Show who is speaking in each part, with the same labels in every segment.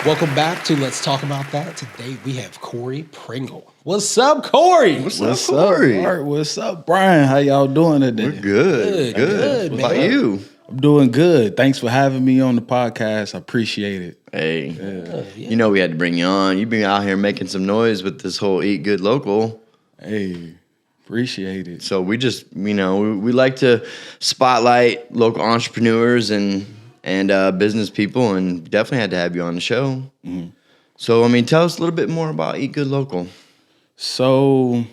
Speaker 1: Welcome back to Let's Talk About That. Today we have Cory Pringle. What's up, Cory?
Speaker 2: What's up, Cory?
Speaker 3: Art, what's up, Brian? How y'all doing today?
Speaker 2: We're good.
Speaker 1: Good,
Speaker 2: What
Speaker 1: man.
Speaker 2: about you?
Speaker 3: I'm doing good. Thanks for having me on the podcast. I appreciate it.
Speaker 2: Hey, you know we had to bring you on. You've been out here making some noise with this whole Eat Good Local.
Speaker 3: Hey, appreciate it.
Speaker 2: So we just, we like to spotlight local entrepreneurs and business people, and definitely had to have you on the show. Mm-hmm. So, tell us a little bit more about Eat Good Local.
Speaker 3: So,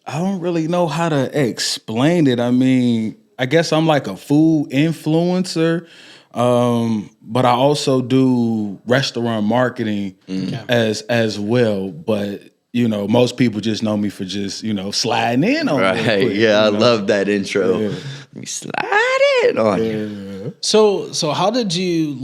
Speaker 3: I don't really know how to explain it. I guess I'm like a food influencer, but I also do restaurant marketing as well. But most people just know me for just sliding in on
Speaker 2: Right?
Speaker 3: it.
Speaker 2: I love that intro. Yeah. Let me slide in on you.
Speaker 1: So how did you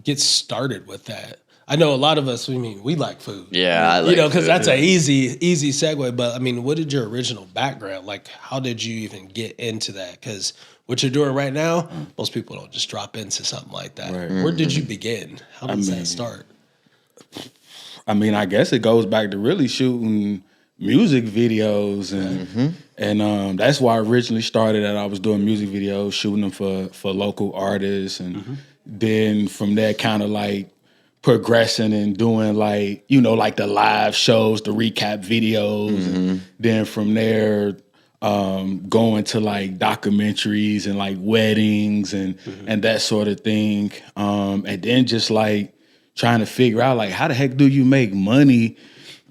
Speaker 1: get started with that? I know a lot of us. We like food.
Speaker 2: Yeah, I like
Speaker 1: because
Speaker 2: food.
Speaker 1: that's an easy segue. But what did your original background like? How did you even get into that? Because what you're doing right now, most people don't just drop into something like that.
Speaker 3: Right.
Speaker 1: Where did you begin? How does that start?
Speaker 3: I guess it goes back to really shooting music videos and that's why I originally started that. I was doing music videos, shooting them for local artists, and then from there kind of like progressing and doing like the live shows, the recap videos, and then from there going to like documentaries and like weddings and that sort of thing, and then just like trying to figure out like how the heck do you make money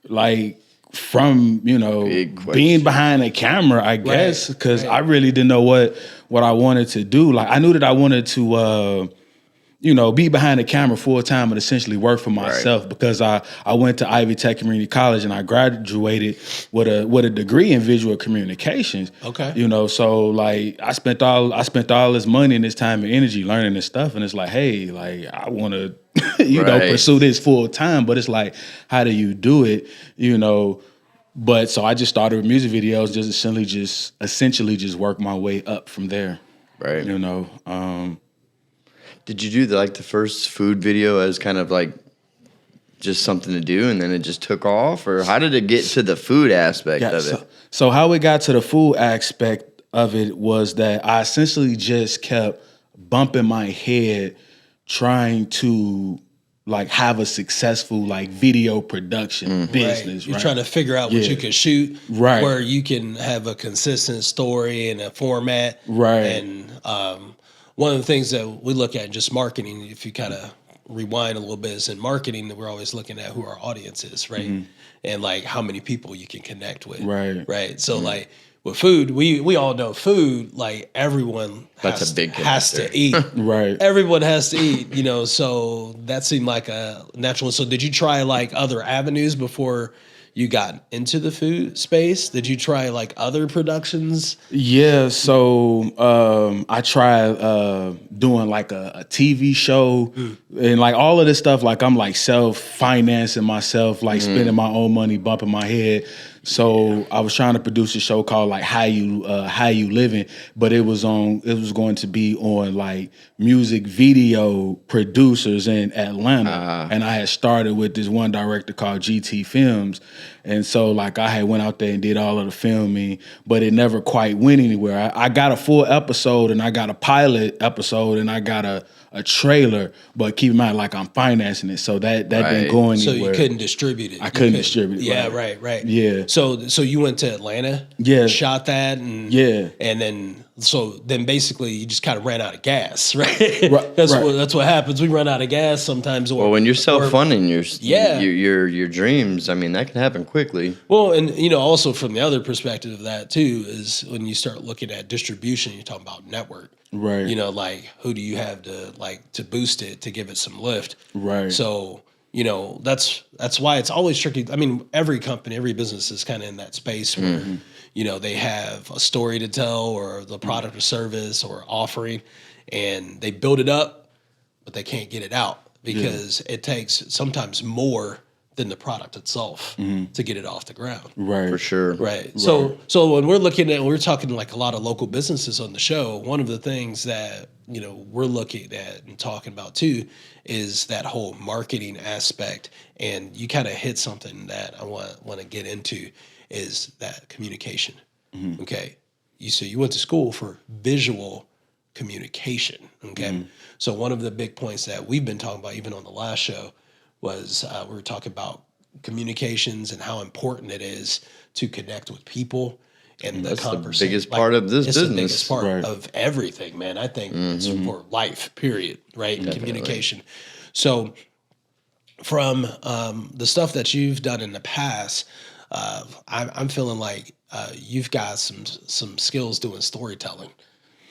Speaker 3: like from being behind a camera, I guess, because I really didn't know what I wanted to do. Like I knew that I wanted to be behind the camera full time and essentially work for myself, because I went to Ivy Tech Community College and I graduated with a degree in visual communications.
Speaker 1: Okay.
Speaker 3: So like I spent all this money and this time and energy learning this stuff, and it's like, hey, like I want to pursue this full time, but it's like, how do you do it? But so I just started with music videos, just essentially just work my way up from there.
Speaker 2: Right.
Speaker 3: Did
Speaker 2: you do the first food video as kind of like just something to do, and then it just took off, or how did it get to the food aspect of it?
Speaker 3: So how it got to the food aspect of it was that I essentially just kept bumping my head trying to like have a successful like video production business.
Speaker 1: You're trying to figure out what you can shoot, where you can have a consistent story and a format, and one of the things that we look at in just marketing, if you kind of rewind a little bit, is in marketing that we're always looking at who our audience is, right? And like how many people you can connect with, right? So like with food, we all know food, like everyone has to eat,
Speaker 3: right?
Speaker 1: Everyone has to eat, so that seemed like a natural. So did you try like other avenues before you got into the food space? Did you try like other productions?
Speaker 3: Yeah, so I tried doing like a TV show and like all of this stuff. Like I'm like self-financing myself, like spending my own money, bumping my head. So I was trying to produce a show called like How You Living, but it was going to be on like music video producers in Atlanta, and I had started with this one director called GT Films, and so like I had went out there and did all of the filming, but it never quite went anywhere. I got a full episode, and I got a pilot episode, and I got a trailer, but keep in mind, like I'm financing it, so that didn't go anywhere.
Speaker 1: So you couldn't distribute it.
Speaker 3: I couldn't distribute it.
Speaker 1: Yeah, right.
Speaker 3: Yeah.
Speaker 1: So you went to Atlanta.
Speaker 3: Yeah.
Speaker 1: Shot that, and then basically you just kind of ran out of gas, right? That's what happens. We run out of gas sometimes.
Speaker 2: Well, when you're self-funding your dreams, that can happen quickly.
Speaker 1: Well, and also from the other perspective of that too is when you start looking at distribution, you're talking about network.
Speaker 3: Right.
Speaker 1: Like who do you have to boost it, to give it some lift?
Speaker 3: Right.
Speaker 1: So, that's why it's always tricky. Every company, every business is kind of in that space where, they have a story to tell, or the product or service or offering, and they build it up, but they can't get it out because it takes sometimes more than the product itself to get it off the ground.
Speaker 3: Right.
Speaker 2: For sure.
Speaker 1: Right. So when we're talking like a lot of local businesses on the show, one of the things that, we're looking at and talking about too is that whole marketing aspect. And you kind of hit something that I want to get into is that communication. Okay. You went to school for visual communication. Okay. So one of the big points that we've been talking about even on the last show was we were talking about communications and how important it is to connect with people and the conversation.
Speaker 2: The biggest part of this business.
Speaker 1: It's the biggest part of everything, man. I think it's for life, period, right? Definitely. Communication. So from the stuff that you've done in the past, I'm feeling like you've got some skills doing storytelling.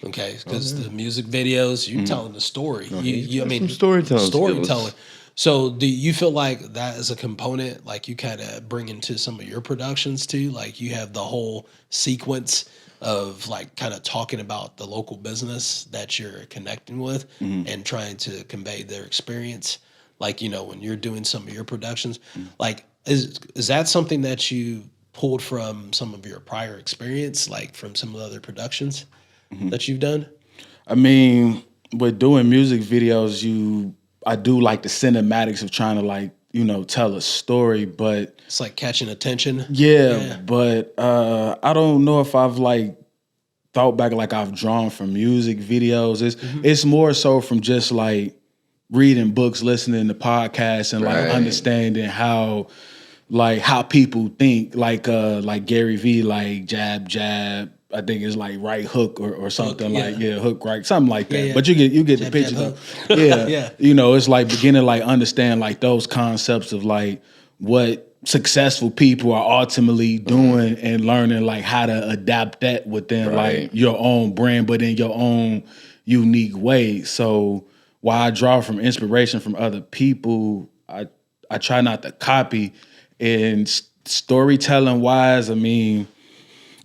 Speaker 1: Okay, because the music videos, you're telling the story. Some storytelling. So do you feel like that is a component, like you kind of bring into some of your productions too? Like you have the whole sequence of like kind of talking about the local business that you're connecting with and trying to convey their experience. Like, when you're doing some of your productions, like is that something that you pulled from some of your prior experience, like from some of the other productions that you've done?
Speaker 3: I mean, with doing music videos, I do like the cinematics of trying to like, tell a story, but
Speaker 1: it's like catching attention.
Speaker 3: Yeah. But I don't know if I've like thought back like I've drawn from music videos. It's more so from just like reading books, listening to podcasts, and like understanding how people think, like Gary V, like jab. I think it's like right hook or something hook right, something like that. Yeah. But you get the picture though. Yeah. It's like beginning to like understand like those concepts of like what successful people are ultimately doing and learning like how to adapt that within like your own brand, but in your own unique way. So while I draw from inspiration from other people, I try not to copy. And storytelling wise, I mean,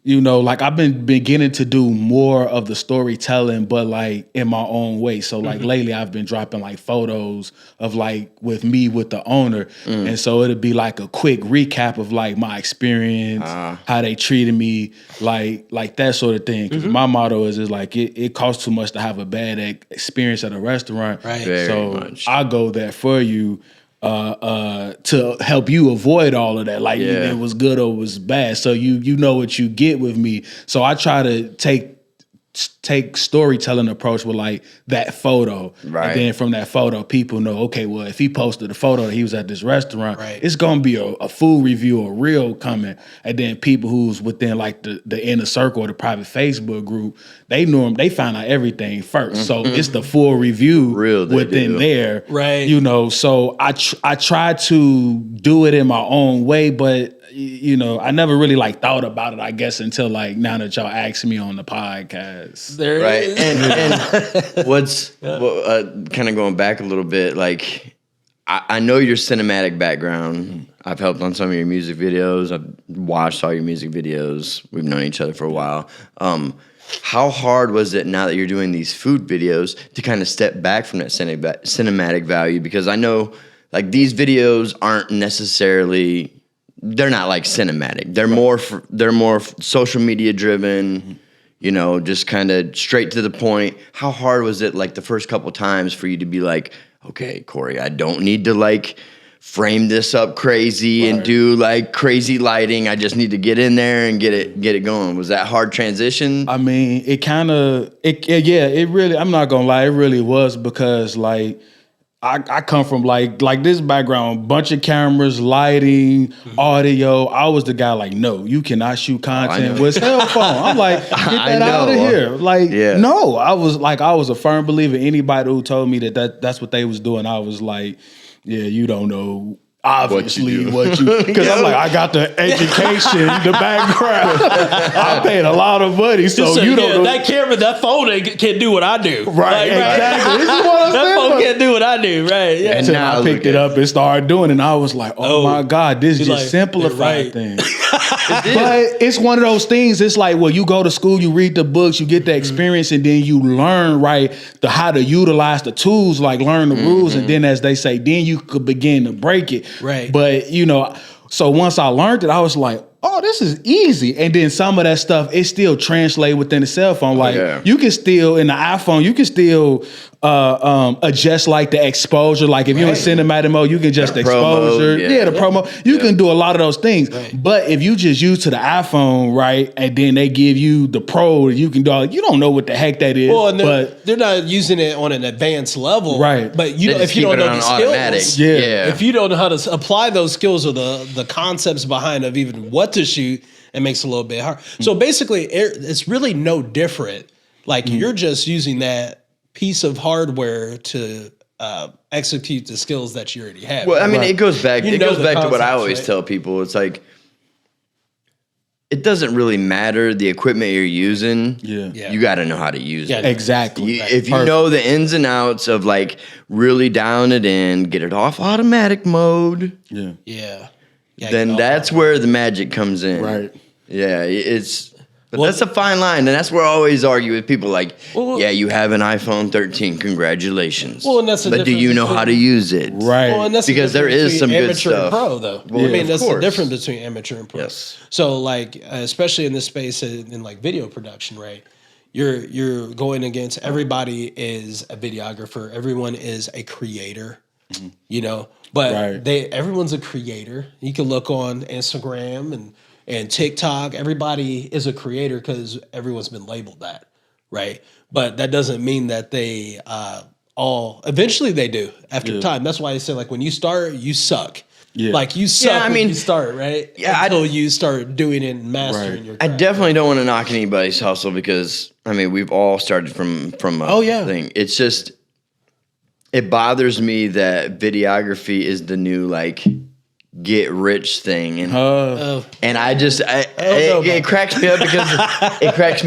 Speaker 3: like I've been beginning to do more of the storytelling, but like in my own way. So like lately I've been dropping like photos of like with the owner. And so it'll be like a quick recap of like my experience, how they treated me, like that sort of thing. Cause my motto is like, it costs too much to have a bad experience at a restaurant.
Speaker 1: Right.
Speaker 3: So I go there for you. To help you avoid all of that, like it was good or it was bad, so you know what you get with me. So I try to take storytelling approach with like that photo, and then from that photo, people know, okay, well, if he posted a photo that he was at this restaurant, it's gonna be a food review, a reel coming, and then people who's within like the inner circle or the private Facebook group, they know him, they find out everything first, so it's the full review within there,
Speaker 1: right?
Speaker 3: So I try to do it in my own way, but I never really like thought about it, I guess, until like now that y'all asked me on the podcast.
Speaker 1: There it is.
Speaker 2: And what's kind of going back a little bit, like I know your cinematic background. I've helped on some of your music videos. I've watched all your music videos. We've known each other for a while. How hard was it now that you're doing these food videos to kind of step back from that cinematic value? Because I know like these videos aren't necessarily, they're not like cinematic. They're more social media driven, just kind of straight to the point. How hard was it like the first couple times for you to be like, okay, Cory, I don't need to like frame this up crazy and do like crazy lighting. I just need to get in there and get it going. Was that hard transition?
Speaker 3: I mean, it really, I'm not gonna lie, it really was, because like I come from like this background, bunch of cameras, lighting, audio. I was the guy like, no, you cannot shoot content with cell phone. I'm like, get that out of here. Like, no, I was a firm believer. Anybody who told me that's what they was doing, I was like, yeah, you don't know. Obviously, what you because I'm like, I got the education, the background. I paid a lot of money, so you don't know.
Speaker 1: That camera, that phone can't do what I do.
Speaker 3: Right, exactly. This is what I'm
Speaker 1: that phone can't do what I do. Right. Yeah.
Speaker 3: And then I picked it up and started doing it, and I was like, oh my God, this just simplified things. But it's one of those things. It's like, well, you go to school, you read the books, you get the experience, and then you learn how to utilize the tools, like learn the rules, and then as they say, then you could begin to break it.
Speaker 1: Right.
Speaker 3: But, so once I learned it, I was like, oh, this is easy. And then some of that stuff, it still translates within the cell phone. Like you can still, in the iPhone, you can still adjust like the exposure. Like if you're in cinematic mode, you can adjust the exposure. The promo. You can do a lot of those things. Right. But if you just use to the iPhone, right, and then they give you the Pro, you can do all, you don't know what the heck that is.
Speaker 1: Well, but they're not using it on an advanced level.
Speaker 3: Right.
Speaker 1: But if you don't know the skills, if you don't know how to apply those skills or the concepts behind of even what to shoot, it makes it a little bit hard. So basically, it's really no different. Like you're just using that piece of hardware to execute the skills that you already have.
Speaker 2: Well, I mean, it goes back. It goes back to what I always tell people. It's like it doesn't really matter the equipment you're using. You got to know how to use it.
Speaker 3: Exactly.
Speaker 2: If you know the ins and outs of like really dialing it in, get it off automatic mode. Then that's where the magic comes in.
Speaker 3: Right.
Speaker 2: Yeah, that's a fine line, and that's where I always argue with people. Like, you have an iPhone 13, congratulations.
Speaker 1: Well, and that's
Speaker 2: but do you know how to use it?
Speaker 3: Right.
Speaker 1: Well, and that's
Speaker 2: because there is some good stuff.
Speaker 1: Amateur and pro, though.
Speaker 2: Well, I mean,
Speaker 1: that's the difference between amateur and pro.
Speaker 2: Yes.
Speaker 1: So, like, especially in this space in like video production, right? You're going against everybody is a videographer. Everyone is a creator. But everyone's a creator. You can look on Instagram and TikTok. Everybody is a creator because everyone's been labeled that, right? But that doesn't mean that they eventually they do after time. That's why I say, like, when you start, you suck. Like you suck when you start, right? Until you start doing it and mastering your craft.
Speaker 2: I definitely don't want to knock anybody's hustle because I mean we've all started from a thing. It's just it bothers me that videography is the new like get rich thing, and I just it cracks me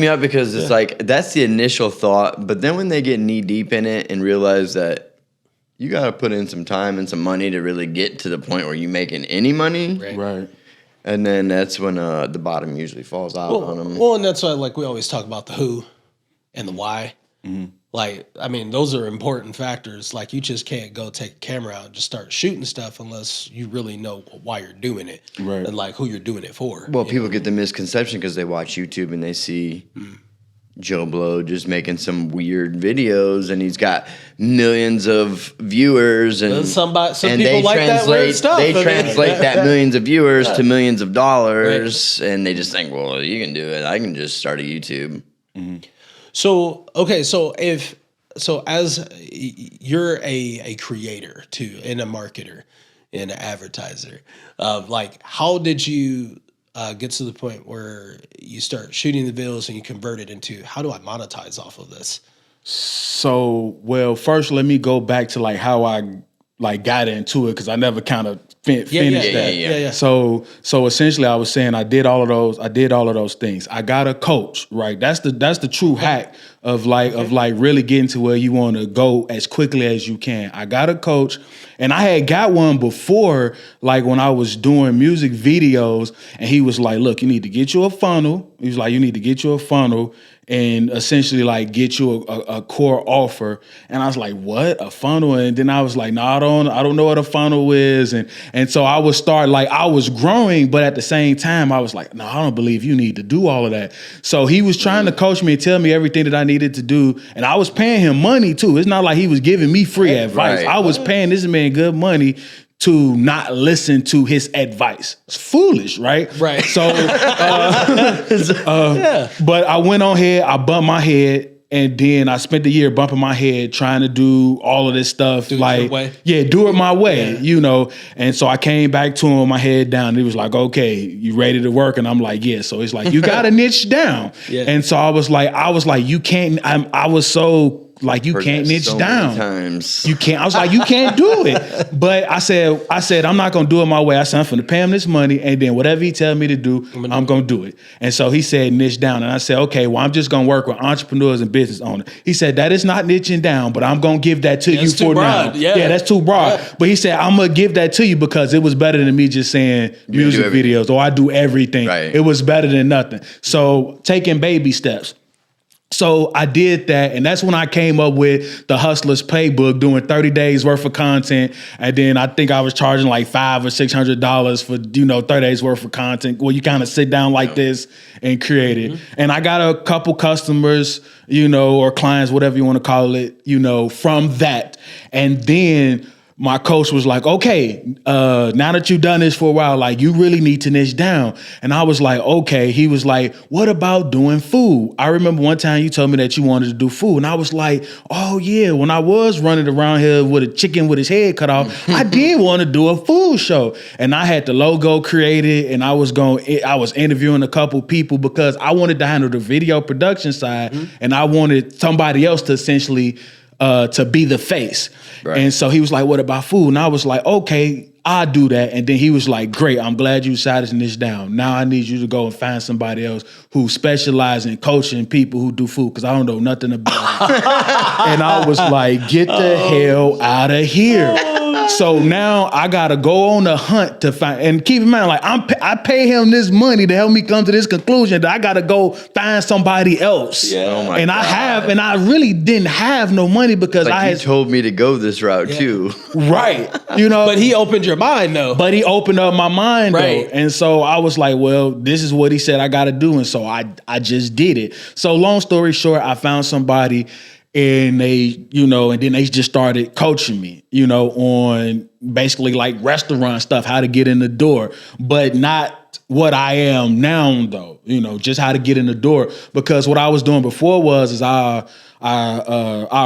Speaker 2: up because it's like that's the initial thought, but then when they get knee deep in it and realize that you got to put in some time and some money to really get to the point where you're making any money,
Speaker 3: right?
Speaker 2: And then that's when the bottom usually falls out on them.
Speaker 1: Well, and that's why like we always talk about the who and the why. Like, I mean, those are important factors. Like, you just can't go take a camera out and just start shooting stuff unless you really know why you're doing it, and like who you're doing it for.
Speaker 2: Well, people get the misconception because they watch YouTube and they see Joe Blow just making some weird videos, and he's got millions of viewers, and
Speaker 1: some people like that weird stuff.
Speaker 2: They translate that millions of viewers to millions of dollars, and they just think, well, you can do it. I can just start a YouTube.
Speaker 1: So as you're a creator too, and a marketer, and an advertiser, like how did you get to the point where you start shooting the videos and you convert it into how do I monetize off of this?
Speaker 3: So, well, first let me go back to like how I like got into it because I never kind of finished that.
Speaker 1: Yeah.
Speaker 3: So essentially, I was saying I did all of those things. I got a coach, right? That's the true hack of really getting to where you want to go as quickly as you can. I got a coach, and I had got one before, like when I was doing music videos, and he was like, "Look, you need to get you a funnel." He was like, "You need to get you a funnel." And essentially like get you a core offer. And I was like, what? A funnel? And then I was like, no, I don't know what a funnel is. And so I would start like I was growing, but at the same time, I was like, no, I don't believe you need to do all of that. So he was trying to coach me and tell me everything that I needed to do. And I was paying him money too. It's not like he was giving me free advice. I was paying this man good money to not listen to his advice. It's foolish, right?
Speaker 1: Right.
Speaker 3: So, but I went on here, I bumped my head, and then I spent the year bumping my head trying to do all of this stuff.
Speaker 1: Do it your way?
Speaker 3: Yeah, do it my way, And so I came back to him with my head down. And he was like, okay, you ready to work? And I'm like, yeah. So it's like, you got to niche down. Yeah. And so I was like, you can't, I was so like, you can't niche down.
Speaker 2: Times.
Speaker 3: You can't. I was like, you can't do it. But I said, I'm not going to do it my way. I said, I'm going to pay him this money. And then whatever he tell me to do, I'm going to do it. And so he said, niche down. And I said, okay, well, I'm just going to work with entrepreneurs and business owners. He said, that is not niching down, but I'm going to give that to you for now. Yeah, that's too broad. Yeah. But he said, I'm going to give that to you because it was better than me just saying music videos or I do everything. Right. It was better than nothing. So taking baby steps. So I did that, and that's when I came up with the Hustler's Playbook, doing 30 days worth of content. And then I think I was charging like $500 or $600 for 30 days worth of content. Well, you kind of sit down like this and create it. And I got a couple customers, or clients, whatever you want to call it, from that. And then my coach was like, okay, now that you've done this for a while, like, you really need to niche down. And I was like, okay. He was like, what about doing food? I remember one time you told me that you wanted to do food. And I was like, oh yeah, when I was running around here with a chicken with his head cut off, I did want to do a food show. And I had the logo created, and I was interviewing a couple people because I wanted to handle the video production side, and I wanted somebody else to essentially to be the face. Right. And so he was like, what about food? And I was like, okay, I'll do that. And then he was like, great, I'm glad you decided to niche down. Now I need you to go and find somebody else who specializes in coaching people who do food, because I don't know nothing about it. And I was like, get the hell out of here. So now I gotta go on a hunt to find, and keep in mind, like, I pay him this money to help me come to this conclusion that I gotta go find somebody else. Yeah. Oh my God. And I really didn't have no money because
Speaker 2: he told me to go this route too.
Speaker 3: Right.
Speaker 1: But he opened your mind though.
Speaker 3: But he opened up my mind though. And so I was like, well, this is what he said I gotta do. And so I just did it. So long story short, I found somebody, and they, and then they just started coaching me, on basically like restaurant stuff, how to get in the door, but not what I am now though, just how to get in the door. Because what I was doing before was I'll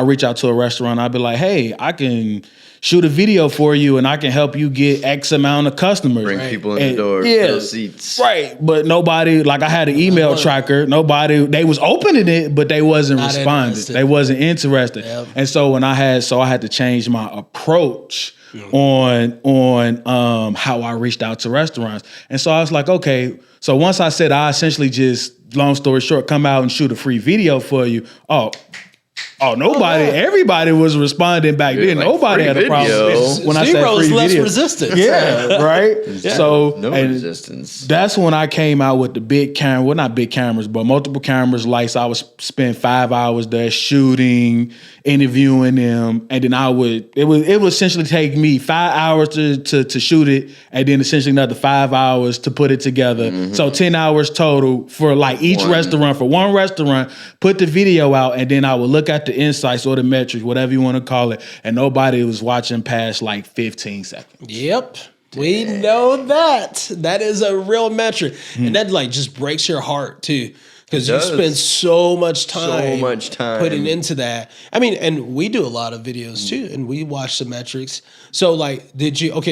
Speaker 3: reach out to a restaurant. I'll be like, hey, I can shoot a video for you and I can help you get X amount of customers.
Speaker 2: Bring people in the door, fill seats.
Speaker 3: Right. But nobody, like, I had an email tracker. They was opening it, but they wasn't responding. They wasn't interested. Yep. And so I had to change my approach on how I reached out to restaurants. And so I was like, okay. So once I said I essentially just, long story short, come out and shoot a free video for you. Everybody was responding back then. Like, nobody had a problem. When I said free
Speaker 1: less
Speaker 3: video.
Speaker 1: resistance.
Speaker 3: Yeah, right?
Speaker 2: Yeah. So no resistance.
Speaker 3: That's when I came out with the big camera. Well, not big cameras, but multiple cameras, lights. I would spend 5 hours there shooting, interviewing them, and then it would essentially take me 5 hours to shoot it, and then essentially another 5 hours to put it together. Mm-hmm. So 10 hours total for like each restaurant, for one restaurant, put the video out, and then I would look at the insights or the metrics, whatever you want to call it, and nobody was watching past like 15 seconds.
Speaker 1: Yep. We know that. That is a real metric. And that like just breaks your heart too. Because you spend so much time putting into that. I mean, and we do a lot of videos too, and we watch the metrics. So like,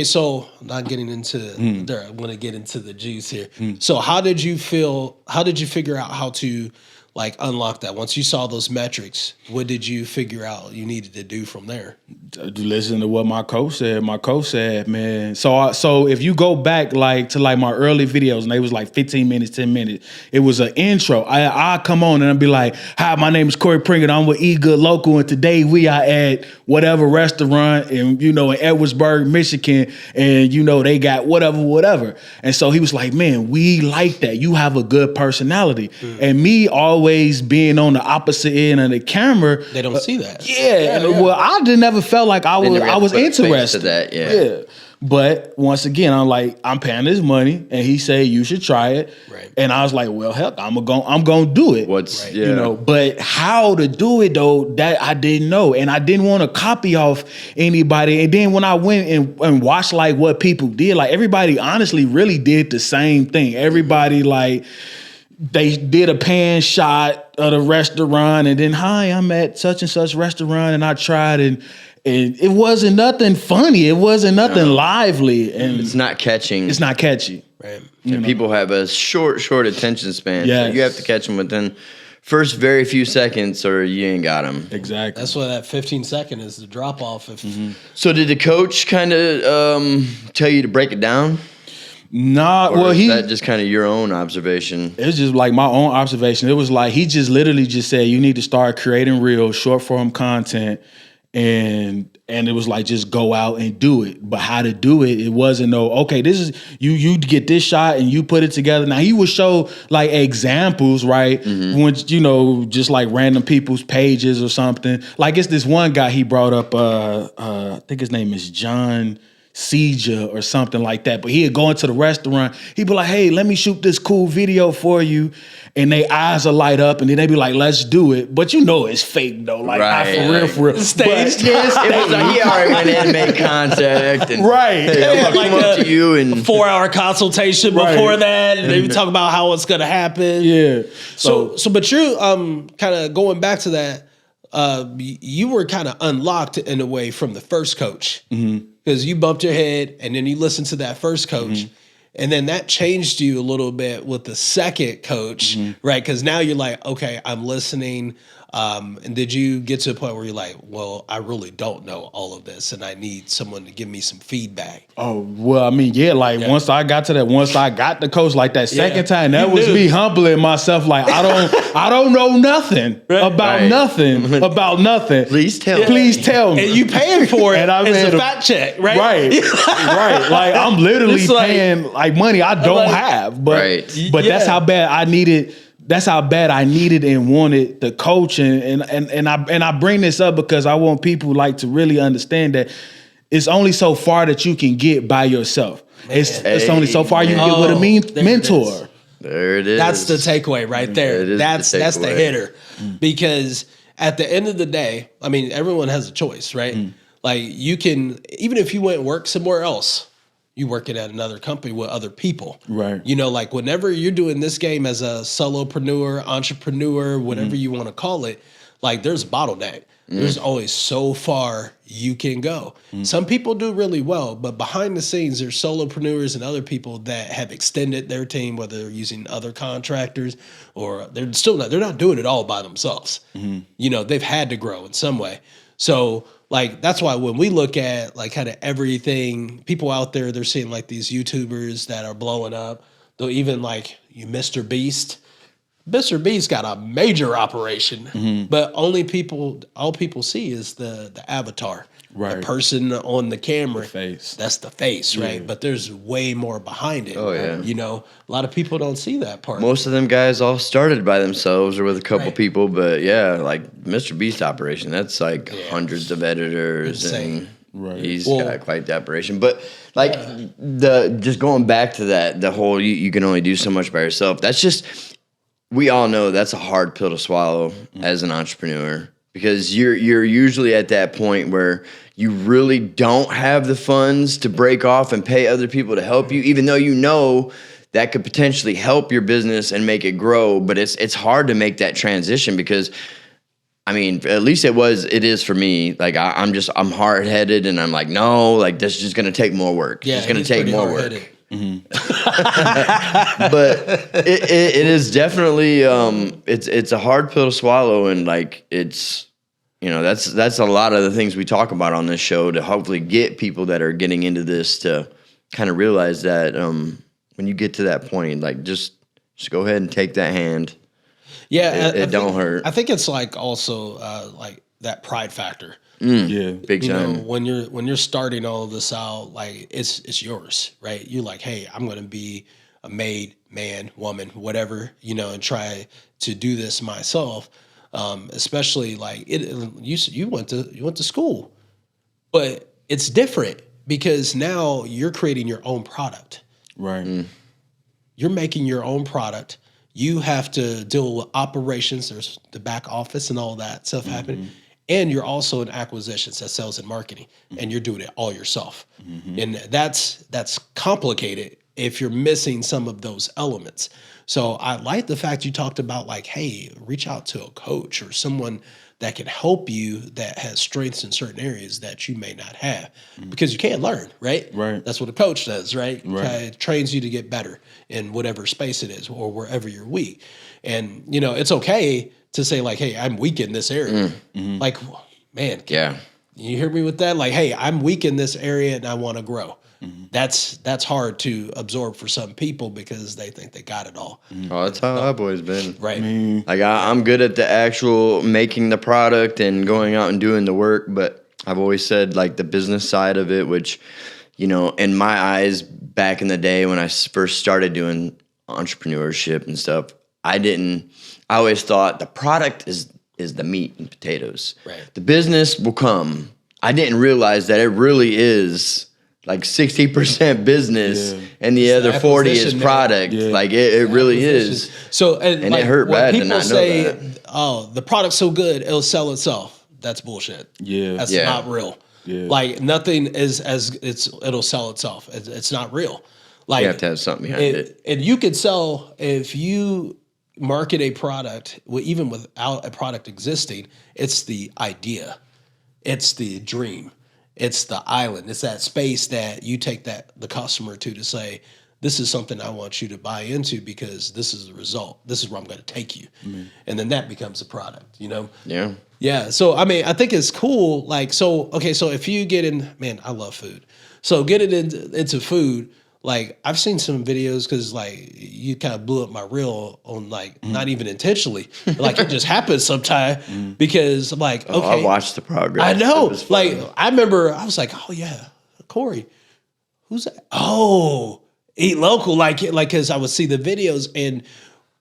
Speaker 1: so not getting into there, I want to get into the juice here. So how did you figure out how to like unlock that? Once you saw those metrics, what did you figure out you needed to do from there?
Speaker 3: Listen to what my coach said. My coach said, man, so if you go back like to like my early videos, and they was like 15 minutes, 10 minutes, it was an intro. I come on and I'd be like, hi, my name is Cory Pringle. I'm with Eat Good Local, and today we are at whatever restaurant in Edwardsburg, Michigan, and they got whatever. And so he was like, man, we like that. You have a good personality. And me always being on the opposite end of the camera,
Speaker 1: they don't see that.
Speaker 3: Yeah. Well, I never felt like I was interested.
Speaker 2: That, yeah.
Speaker 3: But once again, I'm like, I'm paying this money, and he said you should try it. Right. And I was like, well, heck, I'm gonna do it. But how to do it though, that I didn't know, and I didn't want to copy off anybody. And then when I went and watched like what people did, like everybody honestly really did the same thing. Everybody like, they did a pan shot of the restaurant, and then, hi, I'm at such and such restaurant, and I tried, and it wasn't nothing funny. It wasn't nothing lively. And
Speaker 2: it's not catching.
Speaker 3: It's not catchy.
Speaker 1: Right.
Speaker 2: And people have a short attention span. Yes. So you have to catch them within first very few seconds, or you ain't got them.
Speaker 3: Exactly.
Speaker 1: That's why that 15-second is the drop off.
Speaker 2: So did the coach kind of tell you to break it down?
Speaker 3: Nah,
Speaker 2: or is that just kind of your own observation?
Speaker 3: It was just like my own observation. It was like he just literally just said you need to start creating real short form content And it was like, just go out and do it. But how to do it, it wasn't okay, this is, you get this shot and you put it together. Now he would show like examples, right? When, just like random people's pages or something. Like it's this one guy he brought up, I think his name is John Seja or something like that. But he'd go into the restaurant, he'd be like, hey, let me shoot this cool video for you. And their eyes will light up, and then they be like, let's do it. But it's fake, though. Like, not for real.
Speaker 1: Staged.
Speaker 2: Yes, it was like he already went in and made contact. And,
Speaker 3: right.
Speaker 2: Hey, I'm
Speaker 1: like
Speaker 2: come up to you and
Speaker 1: 4-hour consultation before that. And they would talk about how it's going to happen.
Speaker 3: Yeah.
Speaker 1: But you're kind of going back to that. You were kind of unlocked in a way from the first coach. Because you bumped your head, and then you listened to that first coach. And then that changed you a little bit with the second coach, right? Because now you're like, okay, I'm listening. And did you get to a point where you're like, well, I really don't know all of this, and I need someone to give me some feedback?
Speaker 3: Oh, well, I mean, once I got the coach, like that second time, that was me humbling myself. Like, I don't know nothing about nothing.
Speaker 2: Please tell
Speaker 3: me.
Speaker 1: And you paying for it.
Speaker 3: And I
Speaker 1: it's a fact check, right?
Speaker 3: Right. Like, I'm literally paying like money I don't have. But that's how bad I needed. That's how bad I needed and wanted the coach, and I bring this up because I want people like to really understand that it's only so far that you can get by yourself. It's only so far you can get with a mentor.
Speaker 2: There it is.
Speaker 1: That's the takeaway right there. That's the hitter, because at the end of the day, I mean, everyone has a choice, right? Like you can, even if you went and work somewhere else, you working at another company with other people.
Speaker 3: Right.
Speaker 1: Like whenever you're doing this game as a solopreneur, entrepreneur, whatever you want to call it, like there's a bottleneck. There's always so far you can go. Some people do really well, but behind the scenes, there's solopreneurs and other people that have extended their team, whether they're using other contractors or they're not doing it all by themselves. They've had to grow in some way. So like, that's why when we look at like kind of everything, people out there, they're seeing like these YouTubers that are blowing up. Though even like Mr. Beast. Mr. Beast got a major operation, but all people see is the avatar. Right. The person on the camera.
Speaker 3: The face.
Speaker 1: That's the face, right? But there's way more behind it.
Speaker 2: Oh, yeah.
Speaker 1: A lot of people don't see that part.
Speaker 2: Most of them guys all started by themselves or with a couple people, but like Mr. Beast operation, that's like hundreds of editors.
Speaker 1: Insane.
Speaker 2: And he's got quite the operation. But like just going back to that, the whole you can only do so much by yourself. That's just, we all know that's a hard pill to swallow as an entrepreneur, because you're usually at that point where you really don't have the funds to break off and pay other people to help you, even though that could potentially help your business and make it grow. But it's hard to make that transition because, I mean, at least it is for me. Like I'm hard-headed and I'm like, no, like this is just going to take more work.
Speaker 1: Yeah,
Speaker 2: it's going to take more work. But it is definitely it's a hard pill to swallow, and like it's that's a lot of the things we talk about on this show to hopefully get people that are getting into this to kind of realize that when you get to that point, like just go ahead and take that hand.
Speaker 1: Yeah,
Speaker 2: it don't hurt.
Speaker 1: I think it's like also like that pride factor.
Speaker 3: Yeah,
Speaker 2: big time.
Speaker 1: When you're starting all of this out, like it's yours, right? You're like, hey, I'm going to be a maid, man, woman, whatever, and try to do this myself. Especially like you went to school, but it's different because now you're creating your own product,
Speaker 3: right?
Speaker 1: You're making your own product. You have to deal with operations. There's the back office and all that stuff happening. And you're also in acquisitions, that's sales and marketing, and you're doing it all yourself. And that's complicated if you're missing some of those elements. So I like the fact you talked about like, hey, reach out to a coach or someone that can help you that has strengths in certain areas that you may not have, because you can't learn, right?
Speaker 3: Right.
Speaker 1: That's what a coach does, right?
Speaker 3: Right.
Speaker 1: It trains you to get better in whatever space it is or wherever you're weak. And, it's okay to say like, hey, I'm weak in this area. Like, man, you hear me with that? Like, hey, I'm weak in this area and I want to grow. That's hard to absorb for some people because they think they got it all.
Speaker 2: Oh, that's how I've always been.
Speaker 1: Right.
Speaker 2: Like I'm good at the actual making the product and going out and doing the work, but I've always said like the business side of it, which, you know, in my eyes back in the day when I first started doing entrepreneurship and stuff, I always thought the product is the meat and potatoes.
Speaker 1: Right.
Speaker 2: The business will come. I didn't realize that it really is like 60% business and the other 40 is product. Yeah. Like it really is.
Speaker 1: So and like,
Speaker 2: it hurt bad to not know that.
Speaker 1: Oh, the product's so good it'll sell itself. That's bullshit.
Speaker 3: Yeah,
Speaker 1: that's not real.
Speaker 3: Yeah.
Speaker 1: Like nothing is it'll sell itself. It's not real. Like
Speaker 2: you have to have something behind it.
Speaker 1: And you could sell if you market a product, even without a product existing. It's the idea, it's the dream. It's the island. It's that space that you take the customer to say, this is something I want you to buy into because this is the result. This is where I'm going to take you. Mm-hmm. And then that becomes a product, you know?
Speaker 2: Yeah.
Speaker 1: Yeah. So, I mean, I think it's cool. Like, so if you get in, man, I love food. So getting into food, like I've seen some videos because like you kind of blew up my reel on like not even intentionally, like it just happens sometime because like okay,
Speaker 2: I watched the progress.
Speaker 1: I know, like I remember I was like, oh yeah, Cory, who's that? Oh, Eat Local, like because I would see the videos and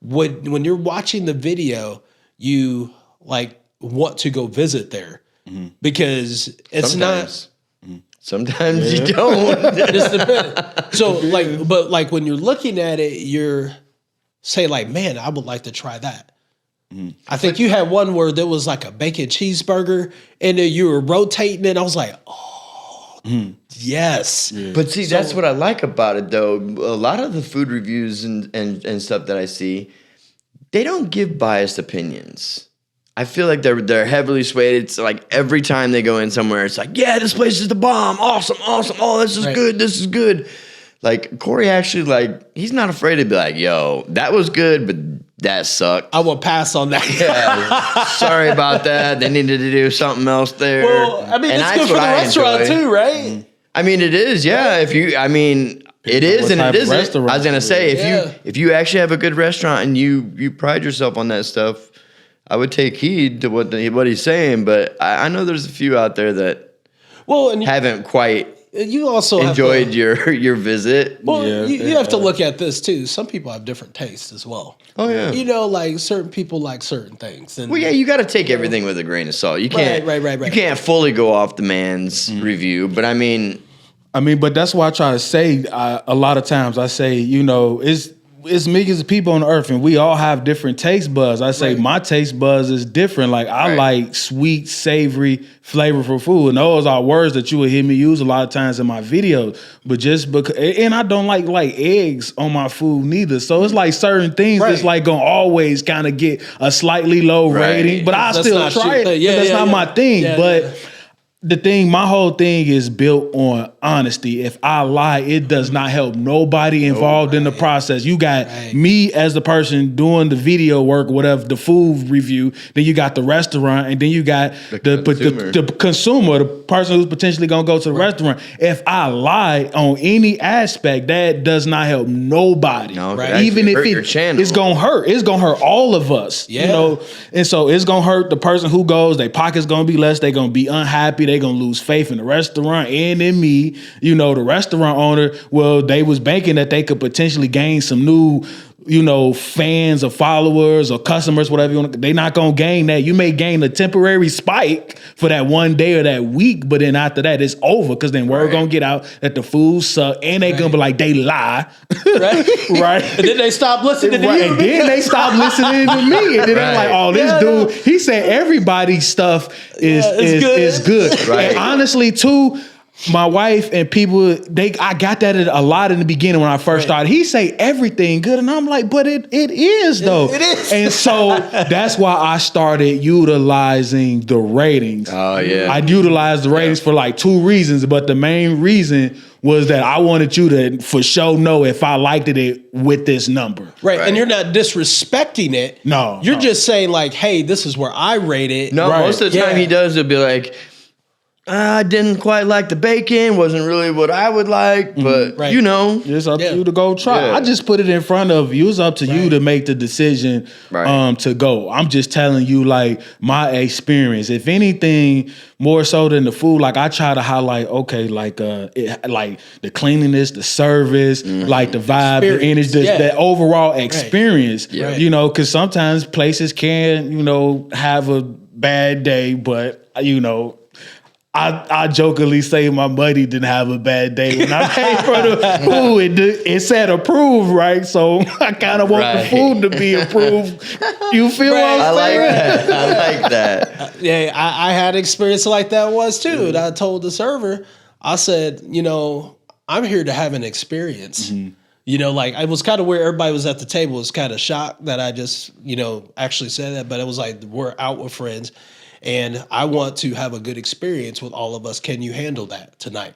Speaker 1: when you're watching the video, you like want to go visit there because it's
Speaker 2: sometimes. Sometimes you don't.
Speaker 1: Just depends. So like, but like when you're looking at it, you're say like, man, I would like to try that. I think you had one where there was like a bacon cheeseburger and then you were rotating it. I was like, oh, yes.
Speaker 2: Yeah. But see, that's what I like about it though. A lot of the food reviews and stuff that I see, they don't give biased opinions. I feel like they're heavily swayed. It's like every time they go in somewhere, it's like, yeah, this place is the bomb. Awesome. Oh, this is good. This is good. Like Cory actually, like, he's not afraid to be like, yo, that was good, but that sucked.
Speaker 1: I will pass on that.
Speaker 2: Yeah, sorry about that. They needed to do something else there.
Speaker 1: Well, I mean, it's good for the restaurant too, right?
Speaker 2: I mean, it is. Yeah. It is and it isn't. I was gonna say if you actually have a good restaurant and you pride yourself on that stuff, I would take heed to what he's saying, but I know there's a few out there that haven't quite
Speaker 1: you also
Speaker 2: enjoyed your visit.
Speaker 1: Well, you have to look at this too. Some people have different tastes as well.
Speaker 2: Oh yeah,
Speaker 1: you know, like certain people like certain things. And,
Speaker 2: well, yeah, you got to take everything with a grain of salt. You can't, right. You can't fully go off the man's review, but I mean,
Speaker 3: but that's why I try to say a lot of times I say, you know, it's millions of people on earth and we all have different taste buds. I say my taste buds is different. Like I like sweet, savory, flavorful food. And those are words that you would hear me use a lot of times in my videos. But just because, and I don't like eggs on my food neither. So it's like certain things that's like gonna always kind of get a slightly low rating. But I still try it. That's not my thing. My whole thing is built on honesty. If I lie, it does not help nobody involved in the process. You got me as the person doing the video work, whatever, the food review. Then you got the restaurant, and then you got the consumer, the person who's potentially going to go to the restaurant. If I lie on any aspect, that does not help nobody.
Speaker 2: No,
Speaker 3: even if it's going to hurt. It's going to hurt all of us. Yeah. You know, and so it's going to hurt the person who goes. Their pocket's going to be less. They're going to be unhappy. They're going to lose faith in the restaurant and in me. You know, the restaurant owner, well, they was banking that they could potentially gain some new, you know, fans or followers or customers, whatever you want. They're not going to gain that. You may gain a temporary spike for that one day or that week, but then after that, it's over because then word going to get out that the food suck and they going to be like, they lie. Right?
Speaker 1: And then they stop listening to you.
Speaker 3: And then they stop listening to me. And then they're like, oh, this dude, he said everybody's stuff is good. Right. And honestly, too, my wife and people, I got that a lot in the beginning when I first started. He say everything good, and I'm like, but it is though.
Speaker 1: It is.
Speaker 3: And so that's why I started utilizing the ratings.
Speaker 2: Oh yeah.
Speaker 3: I utilized the ratings for like 2 reasons, but the main reason was that I wanted you to for sure know if I liked it with this number.
Speaker 1: Right. And you're not disrespecting it.
Speaker 3: No.
Speaker 1: You're just saying like, hey, this is where I rate it.
Speaker 2: No, most of the time he does, he'll be like, I didn't quite like the bacon, wasn't really what I would like, but
Speaker 1: Right.
Speaker 2: you know.
Speaker 3: It's up to you to go try.
Speaker 2: Yeah.
Speaker 3: I just put it in front of you. It's up to you to make the decision to go. I'm just telling you like my experience. If anything, more so than the food, like I try to highlight, okay, like like the cleanliness, the service, like the vibe, the energy, the overall experience.
Speaker 1: Right.
Speaker 3: You know, because sometimes places can, you know, have a bad day, but you know, I jokingly say my buddy didn't have a bad day when I paid for the food. It said approved, right? So I kind of want the food to be approved. You feel what I'm saying?
Speaker 2: I like that.
Speaker 1: Yeah, I had experience like that once too. And I told the server, I said, you know, I'm here to have an experience. You know, like I was kind of where everybody was at the table. Was kind of shocked that I just, you know, actually said that. But it was like, we're out with friends. And I want to have a good experience with all of us. Can you handle that tonight?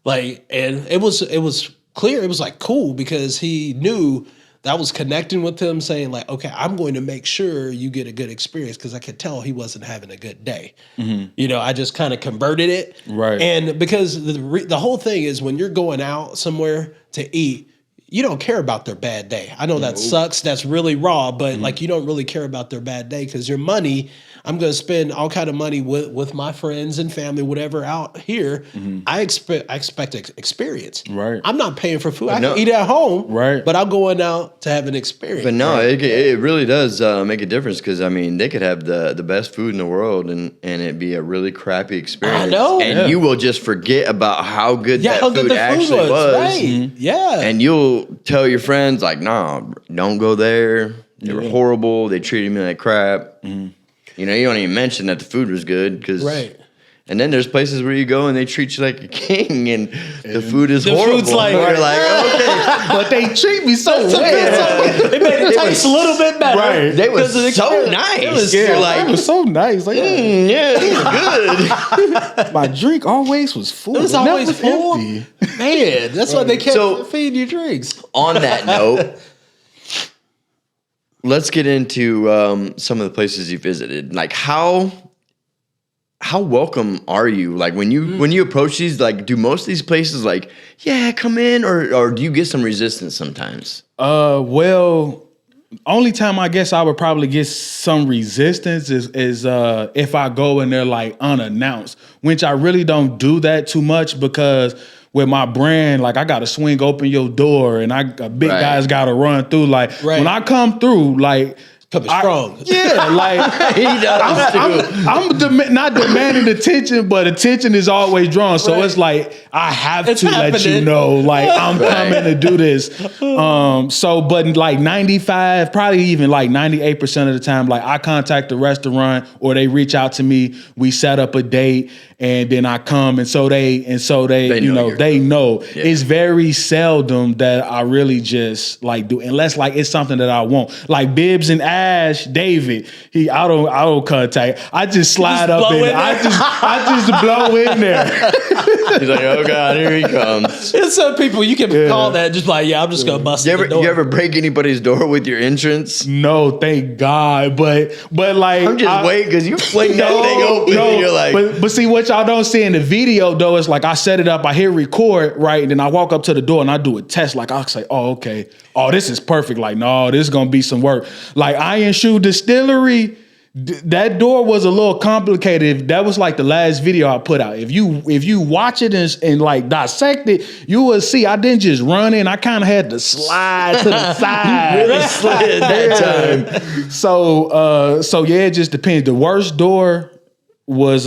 Speaker 1: Like, and it was clear. It was like cool because he knew that was connecting with him, saying like, okay, I'm going to make sure you get a good experience because I could tell he wasn't having a good day. You know, I just kind of converted it,
Speaker 3: right?
Speaker 1: And because the whole thing is when you're going out somewhere to eat, you don't care about their bad day. I know that sucks. That's really raw, but like you don't really care about their bad day because your money. I'm going to spend all kind of money with my friends and family, whatever out here. I expect experience.
Speaker 3: Right.
Speaker 1: I'm not paying for food. I can eat at home.
Speaker 3: Right.
Speaker 1: But I'm going out to have an experience.
Speaker 2: But no, it really does make a difference because I mean they could have the best food in the world and it be a really crappy experience.
Speaker 1: I know.
Speaker 2: And you will just forget about how good that food actually was.
Speaker 1: Right. Yeah.
Speaker 2: And you'll tell your friends like, "Nah, don't go there. They were horrible. They treated me like crap." You know, you don't even mention that the food was good because, and then there's places where you go and they treat you like a king and the food is horrible.
Speaker 1: Food's like,
Speaker 2: you're like, okay,
Speaker 3: but they treat me so well.
Speaker 1: It made it taste a little bit better.
Speaker 3: Right.
Speaker 2: They were so nice.
Speaker 3: It was so nice. Like,
Speaker 2: yeah, it was good.
Speaker 3: my drink always was full.
Speaker 1: It was always
Speaker 3: never
Speaker 1: full.
Speaker 3: empty.
Speaker 1: Man, that's why they kept feeding you drinks.
Speaker 2: On that note, let's get into some of the places you visited. Like how welcome are you? Like when you approach these, like do most of these places like, yeah, come in, or do you get some resistance sometimes?
Speaker 3: Well, only time I guess I would probably get some resistance is if I go in there like unannounced, which I really don't do that too much because with my brand, like I gotta swing open your door and big guys gotta run through. Like when I come through, like
Speaker 1: coming strong.
Speaker 3: Yeah, like
Speaker 2: He does too.
Speaker 3: I'm not demanding attention, but attention is always drawn. So it's like I have to let you know, like I'm coming to do this. But like 95, probably even like 98% of the time, like I contact the restaurant or they reach out to me. We set up a date, and then I come, and so they you know they know. Yeah. It's very seldom that I really just like do, unless like it's something that I want. Like Bibbs and Ash, David, I don't contact. I just slide up in. I just blow in there.
Speaker 2: He's like, oh God, here he comes.
Speaker 1: There's some people you can call that just like, I'm just gonna bust the door.
Speaker 2: You ever break anybody's door with your entrance?
Speaker 3: No, thank God. But like
Speaker 2: I'm just waiting because you fling that thing open and you're like,
Speaker 3: but see what y'all don't see in the video though is like I set it up, I hit record, right, and then I walk up to the door and I do a test. Like I'll say, oh okay, oh this is perfect. Like no, this is gonna be some work. Like Iron Shoe Distillery. That door was a little complicated. That was like the last video I put out. If you watch it and like dissect it, you will see I didn't just run in. I kind of had to slide to the side.
Speaker 2: Really slid that time.
Speaker 3: So yeah, it just depends. The worst door was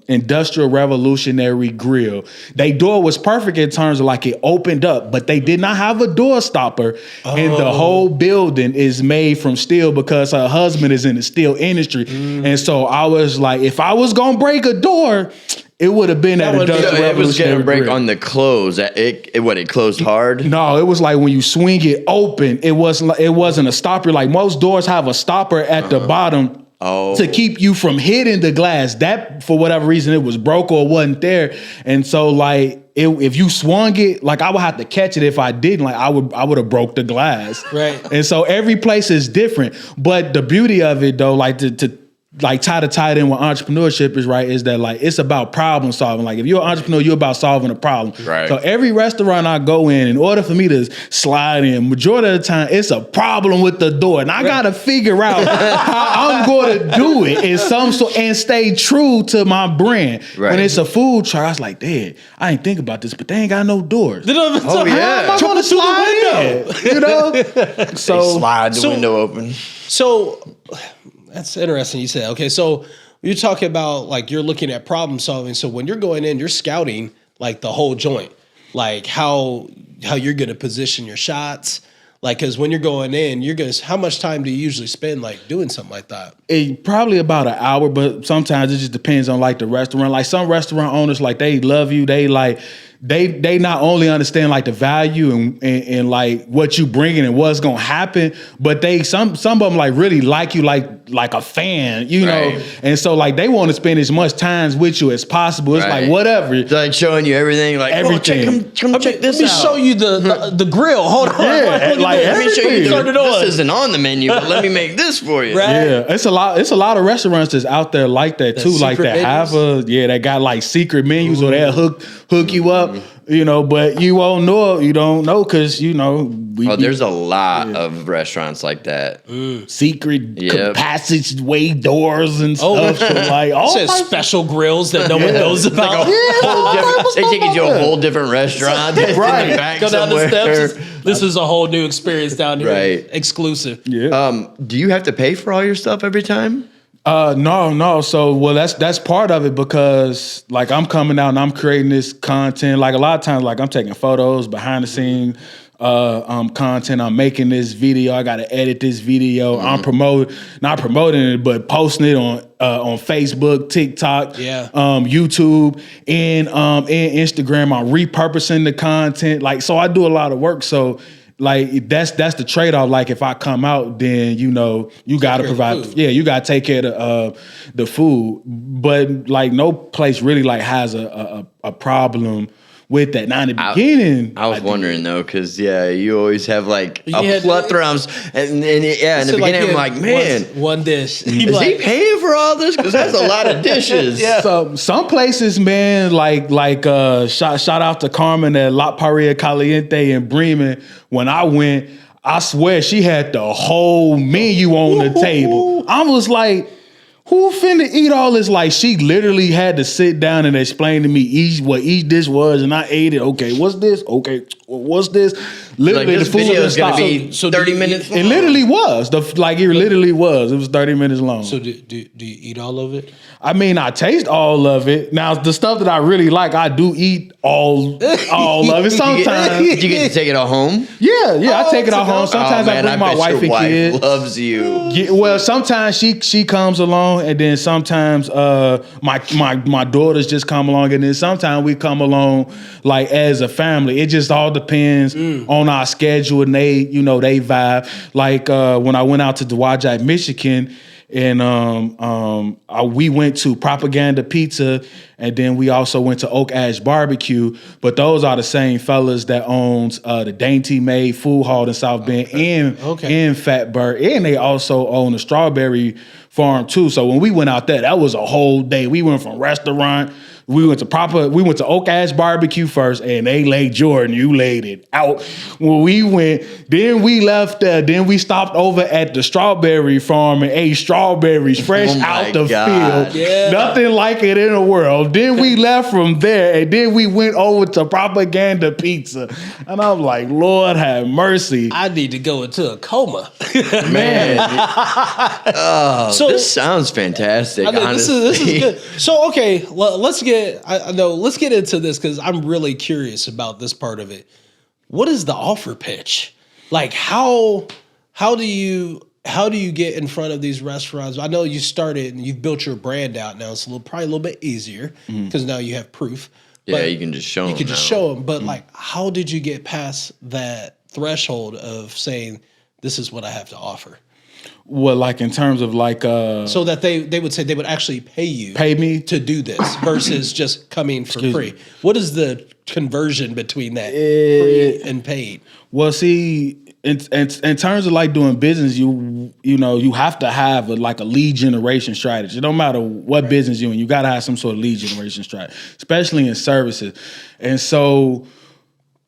Speaker 3: Industrial Revolutionary Grill. They door was perfect in terms of like it opened up, but they did not have a door stopper, and the whole building is made from steel because her husband is in the steel industry. And so I was like, if I was gonna break a door, it would have been at Industrial Revolutionary Grill. It was gonna
Speaker 2: break on the close. It closed hard?
Speaker 3: No, it was like when you swing it open, it wasn't a stopper. Like most doors have a stopper at the bottom. To keep you from hitting the glass. That, for whatever reason, it was broke or wasn't there. And so, like, if you swung it, like, I would have to catch it. If I didn't, like, I would have broke the glass.
Speaker 1: Right.
Speaker 3: And so every place is different. But the beauty of it, though, like, to like tie it in with entrepreneurship is that like it's about problem solving. Like if you're an entrepreneur, you're about solving a problem.
Speaker 2: Right.
Speaker 3: So every restaurant I go in order for me to slide in, majority of the time it's a problem with the door, and I gotta figure out how I'm going to do it in some sort and stay true to my brand.
Speaker 2: Right.
Speaker 3: When it's a food truck, I was like, Dad, I ain't think about this, but they ain't got no doors.
Speaker 2: Oh, yeah.
Speaker 3: How am I going to slide in? You know, so
Speaker 2: Slide the window open.
Speaker 1: So that's interesting. You said, okay, so you're talking about like you're looking at problem solving. So when you're going in, you're scouting like the whole joint, like how you're going to position your shots. Like, because when you're going in, how much time do you usually spend like doing something like that?
Speaker 3: Probably about an hour, but sometimes it just depends on like the restaurant. Like some restaurant owners, like they love you. They like, they not only understand like the value and like what you bringing and what's gonna happen, but they some of them like really like you like a fan, you know. And so like they want to spend as much time with you as possible. It's like whatever.
Speaker 2: It's like showing you everything, like
Speaker 3: everything.
Speaker 2: Come check this out.
Speaker 1: Let me show you the grill. Hold on.
Speaker 3: Yeah, like
Speaker 2: Let me show you
Speaker 1: Turn it on.
Speaker 2: this isn't on the menu, but let me make this for you.
Speaker 1: Right.
Speaker 3: Yeah, it's a lot of restaurants that's out there like that too, like that
Speaker 1: menus?
Speaker 3: that got like secret menus or they'll hook you up, you know, but you won't know, you don't know because you know
Speaker 2: there's a lot of restaurants like that.
Speaker 3: Secret passageway doors and stuff. So like all
Speaker 1: says special grills that no one knows about.
Speaker 2: They take you to a whole different restaurant.
Speaker 3: Right.
Speaker 2: In the back
Speaker 1: Go down
Speaker 2: somewhere.
Speaker 1: the steps. This is a whole new experience down here.
Speaker 2: Right.
Speaker 1: Exclusive.
Speaker 3: Yeah.
Speaker 2: Do you have to pay for all your stuff every time?
Speaker 3: No. So, well, that's part of it because like I'm coming out and I'm creating this content. Like a lot of times, like I'm taking photos, behind the scene content. I'm making this video. I got to edit this video. I'm not promoting it, but posting it on Facebook, TikTok, YouTube, and Instagram. I'm repurposing the content. Like, so I do a lot of work. So like that's the trade-off. Like if I come out, then you know you got to provide. You got to take care of the food. But like no place really like has a problem with that. Now in the beginning,
Speaker 2: I was wondering though, because you always have like a plethora of, and in the beginning I'm like, man,
Speaker 1: one dish.
Speaker 2: Is he paying for all this? Because that's a lot of dishes.
Speaker 3: So some places, man, like shout out to Carmen at La Paria Caliente in Bremen. When I went, I swear she had the whole menu on the table. I was like, who finna eat all this? Like she literally had to sit down and explain to me what each dish was, and I ate it. Okay, what's this? Okay, what's this? Literally,
Speaker 2: like this
Speaker 3: the food
Speaker 2: video is gonna be
Speaker 1: so
Speaker 2: 30 minutes long.
Speaker 3: It literally was. It literally was. It was 30 minutes long.
Speaker 1: So do you eat all of it?
Speaker 3: I mean, I taste all of it. Now, the stuff that I really like, I do eat all of it. Sometimes.
Speaker 2: Did you get to take it all home?
Speaker 3: Yeah, I take it all home. Sometimes I bring my wife and kids.
Speaker 2: Loves you.
Speaker 3: Yeah, well, sometimes she comes along, and then sometimes my daughters just come along, and then sometimes we come along like as a family. It just all depends on our schedule, and they vibe. Like when I went out to Dowagiac, Michigan. And we went to Propaganda Pizza, and then we also went to Oak Ash Barbecue. But those are the same fellas that owns the Dainty Made Food Hall in South Bend and Fat Bird, and they also own the Strawberry Farm too. So when we went out there, that was a whole day. We went from restaurant. We went to Oak Ash Barbecue first, and they laid Jordan. You laid it out. When we went, then we left there. Then we stopped over at the Strawberry Farm and ate strawberries fresh out the field.
Speaker 1: Yeah.
Speaker 3: Nothing like it in the world. Then we left from there, and then we went over to Propaganda Pizza. And I'm like, Lord have mercy.
Speaker 1: I need to go into a coma.
Speaker 2: Man. This sounds fantastic.
Speaker 1: I mean, this is good. So okay, let's get into this because I'm really curious about this part of it. What is the offer pitch? Like how do you get in front of these restaurants? I know you started and you've built your brand out now. It's probably a little bit easier because now you have proof.
Speaker 2: Yeah, you can just show them.
Speaker 1: You can just show them. But like, how did you get past that threshold of saying this is what I have to offer?
Speaker 3: Well, like in terms of like
Speaker 1: so that they would say they would actually pay me to do this versus just coming for free. What is the conversion between that free and paid?
Speaker 3: Well, see, in terms of like doing business, you know, you have to have a lead generation strategy. It don't matter what business you're in, you got to have some sort of lead generation strategy, especially in services. And so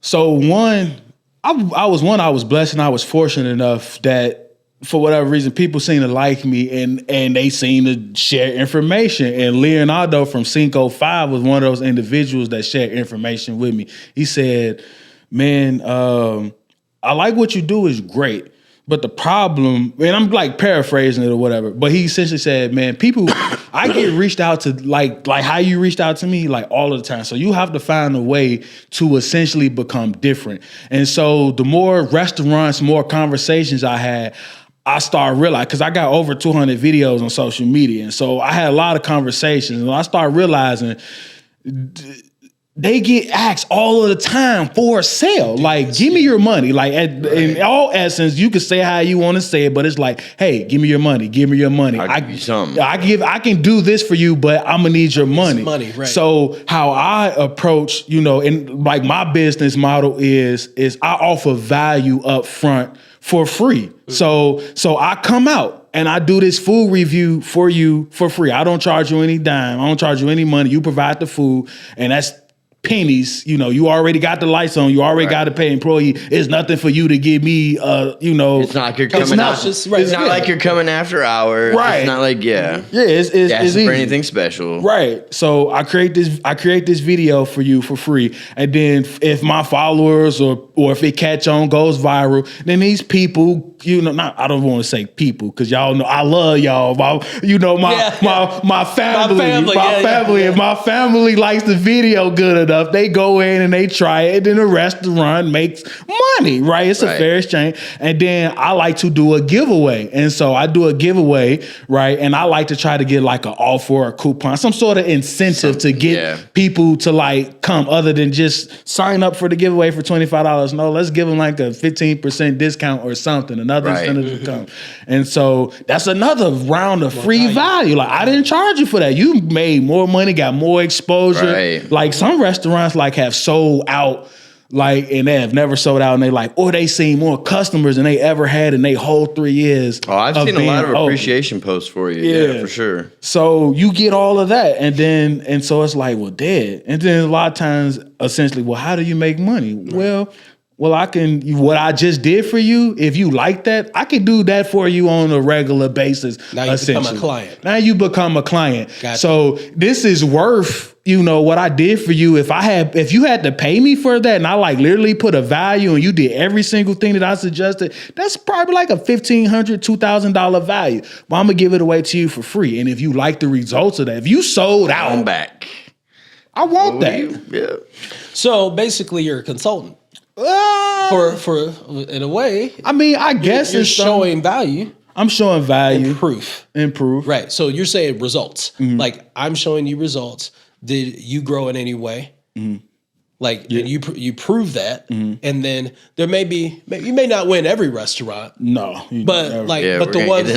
Speaker 3: one, I was blessed and I was fortunate enough that for whatever reason, people seem to like me and they seem to share information. And Leonardo from Cinco 5 was one of those individuals that shared information with me. He said, man, I like what you do is great. But the problem, and I'm like paraphrasing it or whatever, but he essentially said, man, people, I get reached out to like how you reached out to me like all of the time. So you have to find a way to essentially become different. And so the more restaurants, more conversations I had, I started realizing, because I got over 200 videos on social media. And so I had a lot of conversations and I started realizing they get asked all of the time for a sale. Like, give me your money. Like, in all essence, you can say how you want to say it, but it's like, hey, give me your money. Give me your money.
Speaker 2: I'll give you something.
Speaker 3: I can do this for you, but I'm gonna need your money.
Speaker 1: Money, right?
Speaker 3: So how I approach, you know, and like my business model is I offer value up front for free. Mm-hmm. So I come out and I do this food review for you for free. I don't charge you any dime. I don't charge you any money. You provide the food, and that's pennies. You know, you already got the lights on. You already got to pay employee. It's nothing for you to give me. You know,
Speaker 2: it's not like you're coming out. It's not like you're coming after hours. Right. It's not like
Speaker 3: it's
Speaker 2: asking for anything special.
Speaker 3: Right. So I create this video for you for free, and then if my followers or if it catch on, goes viral, then these people, you know, I don't want to say people because y'all know I love y'all. My family. If my family likes the video good enough, they go in and they try it, and then the restaurant makes money, right? It's a fair exchange. And then I like to do a giveaway. And so I do a giveaway, right? And I like to try to get like an offer or a coupon, some sort of incentive to get people to like come, other than just sign up for the giveaway for $25. No, let's give them like a 15% discount or something, another incentive to come. And so that's another round of free value. Like, I didn't charge you for that. You made more money, got more exposure.
Speaker 2: Right.
Speaker 3: Like some restaurants like have sold out, like, and they have never sold out, and they like, or they seen more customers than they ever had in their whole 3 years.
Speaker 2: Oh, I've seen a lot of appreciation posts for you. Yeah, for sure.
Speaker 3: So you get all of that, and so it's like, well, dead. And then a lot of times, essentially, well, how do you make money? Right. Well, I can, what I just did for you, if you like that, I can do that for you on a regular basis.
Speaker 1: Now you become a client.
Speaker 3: Now you become a client.
Speaker 1: Gotcha.
Speaker 3: So this is worth, you know, what I did for you. If you had to pay me for that and I like literally put a value and you did every single thing that I suggested, that's probably like a $1,500, $2,000 value. But I'm going to give it away to you for free. And if you like the results of that, if you sold out,
Speaker 2: I'm back.
Speaker 3: I want that.
Speaker 2: Yeah.
Speaker 1: So basically you're a consultant. For in a way,
Speaker 3: I mean, I guess
Speaker 1: you're showing value.
Speaker 3: I'm showing value.
Speaker 1: Improve. Right. So you're saying results. Mm-hmm. Like, I'm showing you results. Did you grow in any way? Mm-hmm. Like, and you prove that, and then there may be, you may not win every restaurant.
Speaker 3: No,
Speaker 1: but like, but the ones,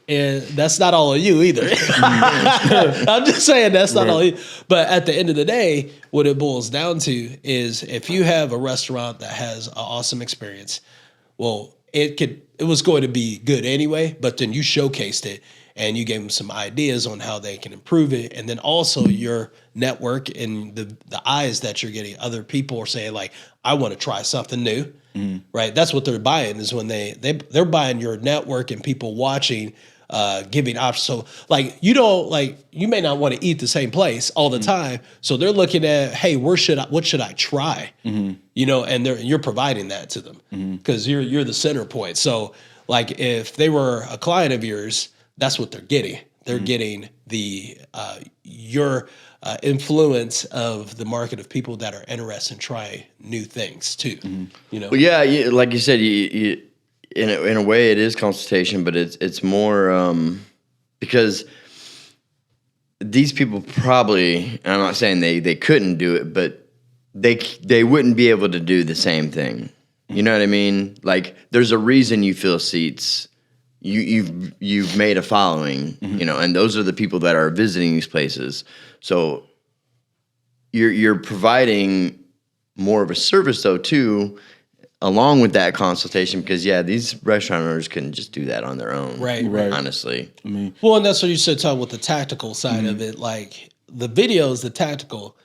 Speaker 1: and that's not all of you either. I'm just saying that's not all of you. But at the end of the day, what it boils down to is if you have a restaurant that has an awesome experience, well, it was going to be good anyway. But then you showcased it. And you gave them some ideas on how they can improve it. And then also your network and the eyes that you're getting. Other people are saying, like, I want to try something new, right? That's what they're buying, is when they're buying your network and people watching, giving options. So, like, you may not want to eat the same place all the time. So they're looking at, hey, what should I try? You know, and you're providing that to them because you're the center point. So, like, if they were a client of yours, that's what they're getting. They're getting your influence of the market of people that are interested in trying new things too. You know.
Speaker 2: Well, like you said, you in a way it is consultation, but it's more because these people probably, and I'm not saying they couldn't do it, but they wouldn't be able to do the same thing. You know what I mean? Like, there's a reason you fill seats. You've made a following, you know, and those are the people that are visiting these places. So you're providing more of a service though too, along with that consultation, because these restaurant owners couldn't just do that on their own.
Speaker 1: Right.
Speaker 2: Honestly.
Speaker 3: I mean,
Speaker 1: well, and that's what you said, talking with the tactical side of it. Like the videos, the tactical,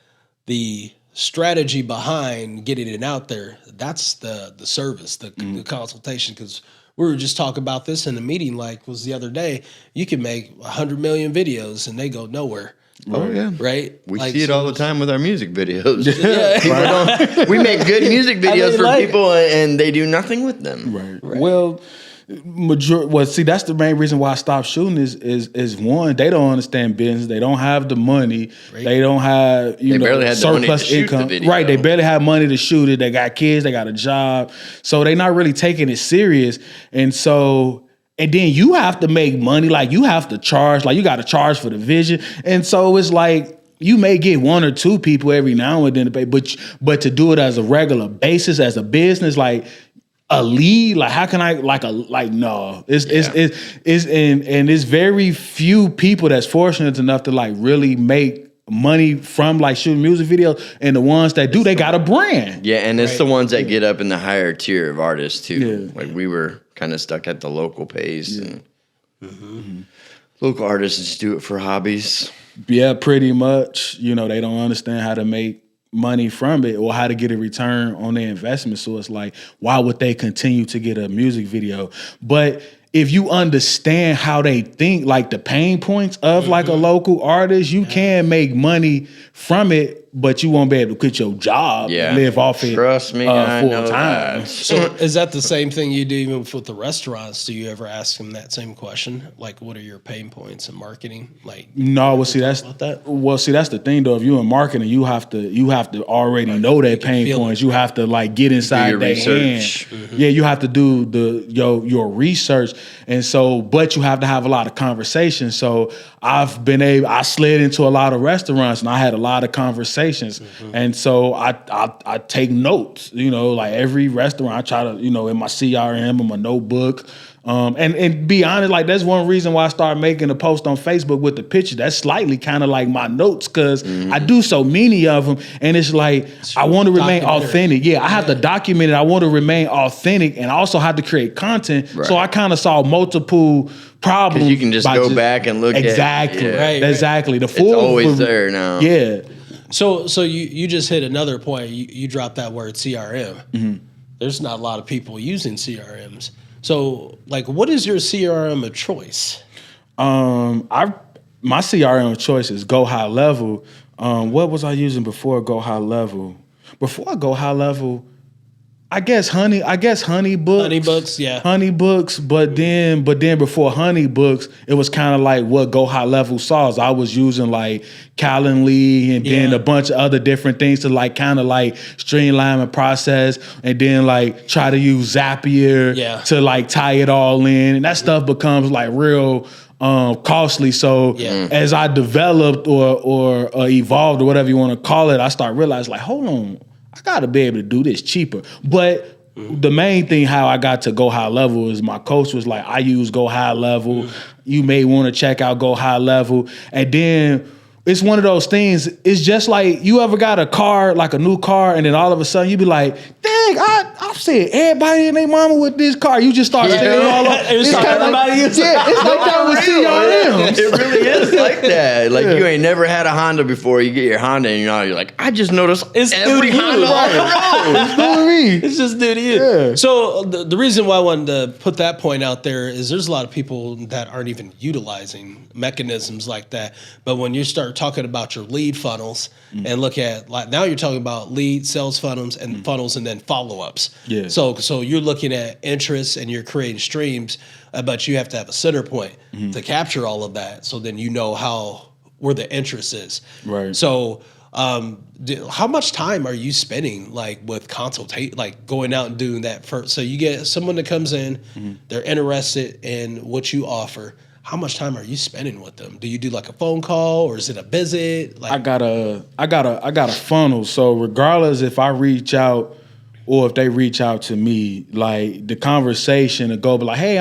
Speaker 1: the strategy behind getting it out there. That's the service, the consultation. Because we were just talking about this in the meeting. Like was the other day, you can make 100 million videos and they go nowhere.
Speaker 2: Oh yeah,
Speaker 1: right.
Speaker 2: We see it all the time with our music videos.
Speaker 1: Yeah,
Speaker 2: we make good music videos for people, and they do nothing with them.
Speaker 3: Right. Well, see, that's the main reason why I stopped shooting is one, they don't understand business. They don't have the money. Right. They don't have surplus income. Right. They barely have money to shoot it. They got kids. They got a job, so they're not really taking it serious. And then you have to make money, like you have to charge, like you got to charge for the vision. And so it's like you may get one or two people every now and then to pay, but to do it as a regular basis, as a business, like a lead, like how can I no. It's very few people that's fortunate enough to like really make money from like shooting music videos, and the ones that do, they got a brand.
Speaker 2: Yeah, and it's the ones that get up in the higher tier of artists too. Yeah. Like we were kind of stuck at the local pace, and local artists just do it for hobbies.
Speaker 3: Yeah, pretty much. They don't understand how to make money from it or how to get a return on their investment. So it's like, why would they continue to get a music video? But if you understand how they think, like the pain points of like a local artist, you can make money from it, but you won't be able to quit your job and live off it.
Speaker 2: Trust me, I know
Speaker 3: full time.
Speaker 2: that.
Speaker 1: So is that the same thing you do even with the restaurants? Do you ever ask them that same question? Like, what are your pain points in marketing? Like,
Speaker 3: no, well, see, that's the thing though. If you're in marketing, you have to already know that pain points. You have to like get inside their head. Yeah, you have to do your research, and so, but you have to have a lot of conversations. So I slid into a lot of restaurants, and I had a lot of conversations. And so I take notes, like every restaurant I try to, in my CRM or my notebook. And be honest, like that's one reason why I started making a post on Facebook with the picture. That's slightly kind of like my notes, because I do so many of them, and it's like I want to remain authentic. Yeah, I have to document it. I want to remain authentic, and I also have to create content. Right. So I kind of saw multiple problems.
Speaker 2: You can just go back and look
Speaker 3: exactly,
Speaker 2: at
Speaker 3: exactly. The
Speaker 2: it's always there now.
Speaker 3: Yeah.
Speaker 1: So you just hit another point. You dropped that word CRM. There's not a lot of people using CRMs. So, like, what is your CRM of choice?
Speaker 3: My CRM of choice is Go High Level. What was I using before Go High Level? Before I Go High Level, I guess Honey Books.
Speaker 1: HoneyBooks, yeah.
Speaker 3: HoneyBooks, but then before HoneyBooks, it was kind of like what Go High Level saw. I was using like Calendly and then a bunch of other different things to like kind of like streamline the process, and then like try to use Zapier to like tie it all in, and that stuff becomes like real costly. So as I developed or evolved or whatever you want to call it, I started realizing like, hold on, I got to be able to do this cheaper. But the main thing how I got to Go High Level is my coach was like, I use Go High Level. You may want to check out Go High Level. And then it's one of those things. It's just like you ever got a car, like a new car, and then all of a sudden you be like, dang, I've seen everybody and their mama with this car. You just start saying all over. It's like everybody else. Yeah, it's like that with CRM.
Speaker 2: It really is like that. Like you ain't never had a Honda before. You get your Honda and you're like, I just noticed
Speaker 1: it's
Speaker 2: every Honda on the road.
Speaker 3: It's new to me.
Speaker 1: It's just new to you. Yeah. So the reason why I wanted to put that point out there is there's a lot of people that aren't even utilizing mechanisms like that. But when you start talking about your lead funnels and look at like now you're talking about lead sales funnels and then follow-ups. Yeah. So you're looking at interests and you're creating streams, but you have to have a center point to capture all of that. So then you know where the interest is. Right. So how much time are you spending like with like going out and doing that first? So you get someone that comes in, they're interested in what you offer. How much time are you spending with them? Do you do like a phone call or is it a visit? Like
Speaker 3: I got a funnel. So regardless if I reach out or if they reach out to me, like the conversation will go, but like, hey,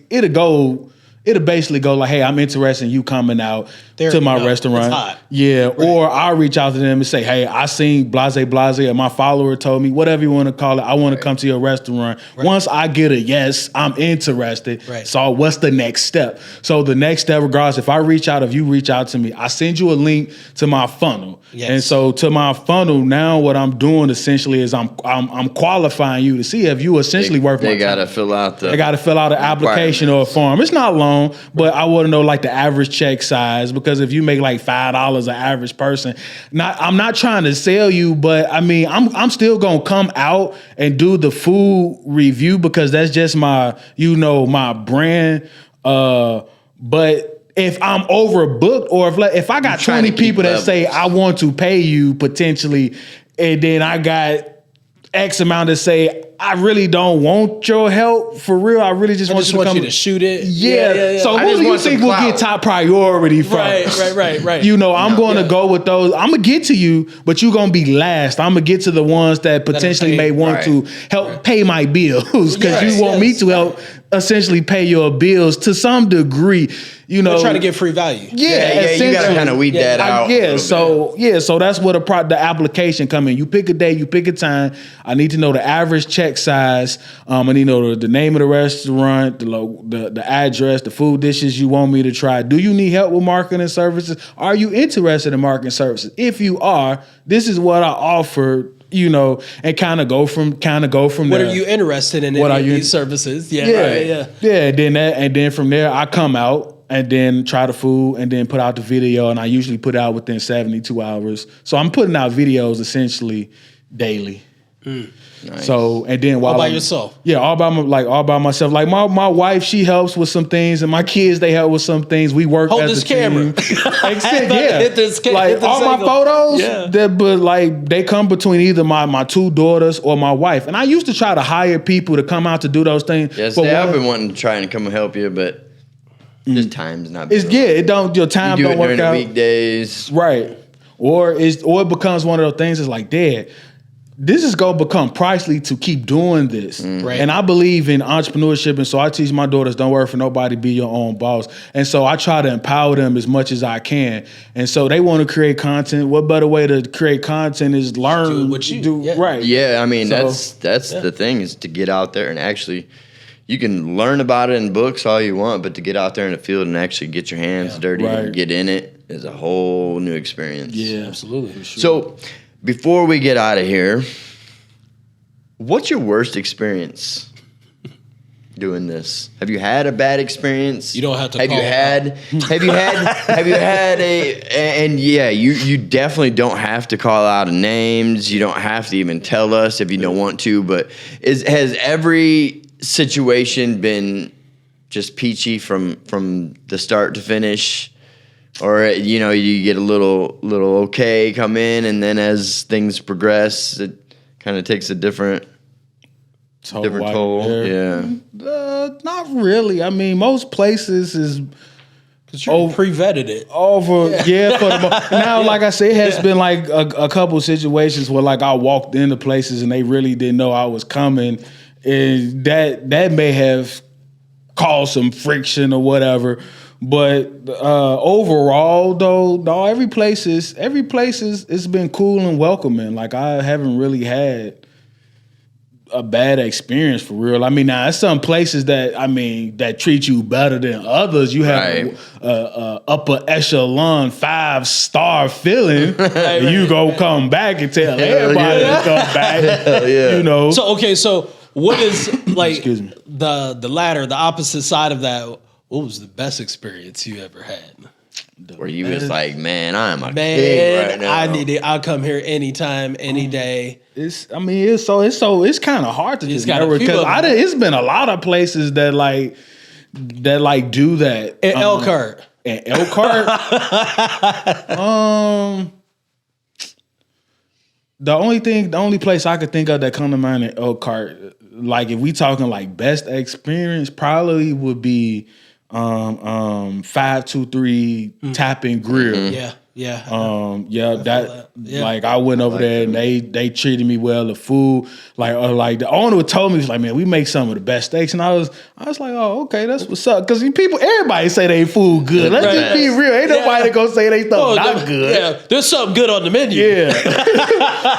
Speaker 3: it'll it'll basically go like, hey, I'm interested in you coming out to my restaurant.
Speaker 1: It's hot.
Speaker 3: Yeah. Right. Or I'll reach out to them and say, hey, I seen blase, or my follower told me, whatever you want to call it, I want to come to your restaurant. Right. Once I get a yes, I'm interested. Right. So what's the next step? So the next step, regardless, if you reach out to me, I send you a link to my funnel. Yes. And so to my funnel, now what I'm doing essentially is I'm qualifying you to see if you essentially worth my time. They got to fill out an application or a form. It's not long, but I want to know like the average check size, because if you make like $5 an average person, I'm not trying to sell you, but I mean, I'm still going to come out and do the food review because that's just my brand. But if I'm overbooked, or if I got 20 people that say I want to pay you potentially, and then I got X amount that say I really don't want your help for real. I really just want you to
Speaker 1: shoot it.
Speaker 3: Yeah. So who do you think will get top priority from?
Speaker 1: Right.
Speaker 3: I'm going to go with those. I'm going to get to you, but you're going to be last. I'm going to get to the ones that potentially may want to help pay my bills, because you want me to help essentially pay your bills to some degree.
Speaker 1: They're trying to get free value.
Speaker 2: Yeah, you got to kind of weed that out.
Speaker 3: So that's where the application come in. You pick a day, you pick a time. I need to know the average check size. I need to know the name of the restaurant, the address, the food dishes you want me to try. Do you need help with marketing services? Are you interested in marketing services? If you are, this is what I offer. And kind of go from there.
Speaker 1: What are you interested in? What are these services? Yeah.
Speaker 3: And then from there, I come out and then try the food and then put out the video. And I usually put it out within 72 hours. So I'm putting out videos essentially daily.
Speaker 2: Nice.
Speaker 3: So, and then while
Speaker 1: all by yourself.
Speaker 3: Yeah, all by myself. Like my wife, she helps with some things, and my kids, they help with some things. We work as a team. Like all my photos, they come between either my two daughters or my wife. And I used to try to hire people to come out to do those things.
Speaker 2: Yes, I've been wanting to try and come and help you, but just time's not.
Speaker 3: Your time don't work out.
Speaker 2: The weekdays,
Speaker 3: right? Or it becomes one of those things. It's like, Dad, this is going to become pricey to keep doing this. Right. And I believe in entrepreneurship. And so I teach my daughters, don't work for nobody, be your own boss. And so I try to empower them as much as I can. And so they want to create content. What better way to create content is learn
Speaker 1: do what you do.
Speaker 3: Right.
Speaker 2: Yeah, I mean, that's the thing, is to get out there and actually, you can learn about it in books all you want, but to get out there in the field and actually get your hands dirty and get in it is a whole new experience.
Speaker 3: Yeah, absolutely. Sure.
Speaker 2: So before we get out of here, what's your worst experience doing this? Have you had a bad experience?
Speaker 1: You don't have to.
Speaker 2: Have you had a? And yeah, you definitely don't have to call out names. You don't have to even tell us if you don't want to. But has every situation been just peachy from the start to finish? Or, you get a little okay come in, and then as things progress, it kind of takes a different toll. Yeah.
Speaker 3: Not really. I mean, most places is
Speaker 1: because you pre-vetted it.
Speaker 3: Now, like I said, it has been like a couple situations where like I walked into places and they really didn't know I was coming, and that may have caused some friction or whatever. But overall, though, no, every place it's been cool and welcoming. Like I haven't really had a bad experience for real. I mean, now there's some places that treat you better than others. You have a upper echelon 5-star feeling, and you go come back and tell everybody to come back.
Speaker 1: So what is like the latter, the opposite side of that? What was the best experience you ever had?
Speaker 2: Where you was like, man, I'm a king right now.
Speaker 1: I need it. I'll come here anytime, any day.
Speaker 3: It's kind of hard to just remember, because it's been a lot of places that do that.
Speaker 1: In Elkhart.
Speaker 3: In Elkhart? The only place I could think of that come to mind in Elkhart, like if we talking like best experience, probably would be 523 Tap and Grill.
Speaker 1: Yeah.
Speaker 3: Like I went over there and they treated me well. The food, like the owner told me, he's like, man, we make some of the best steaks, and I was like, oh, okay, that's what's up. Because everybody say they food good. Let's just be real. Ain't nobody gonna say they stuff not good.
Speaker 1: Yeah, there's something good on the menu.
Speaker 3: Yeah,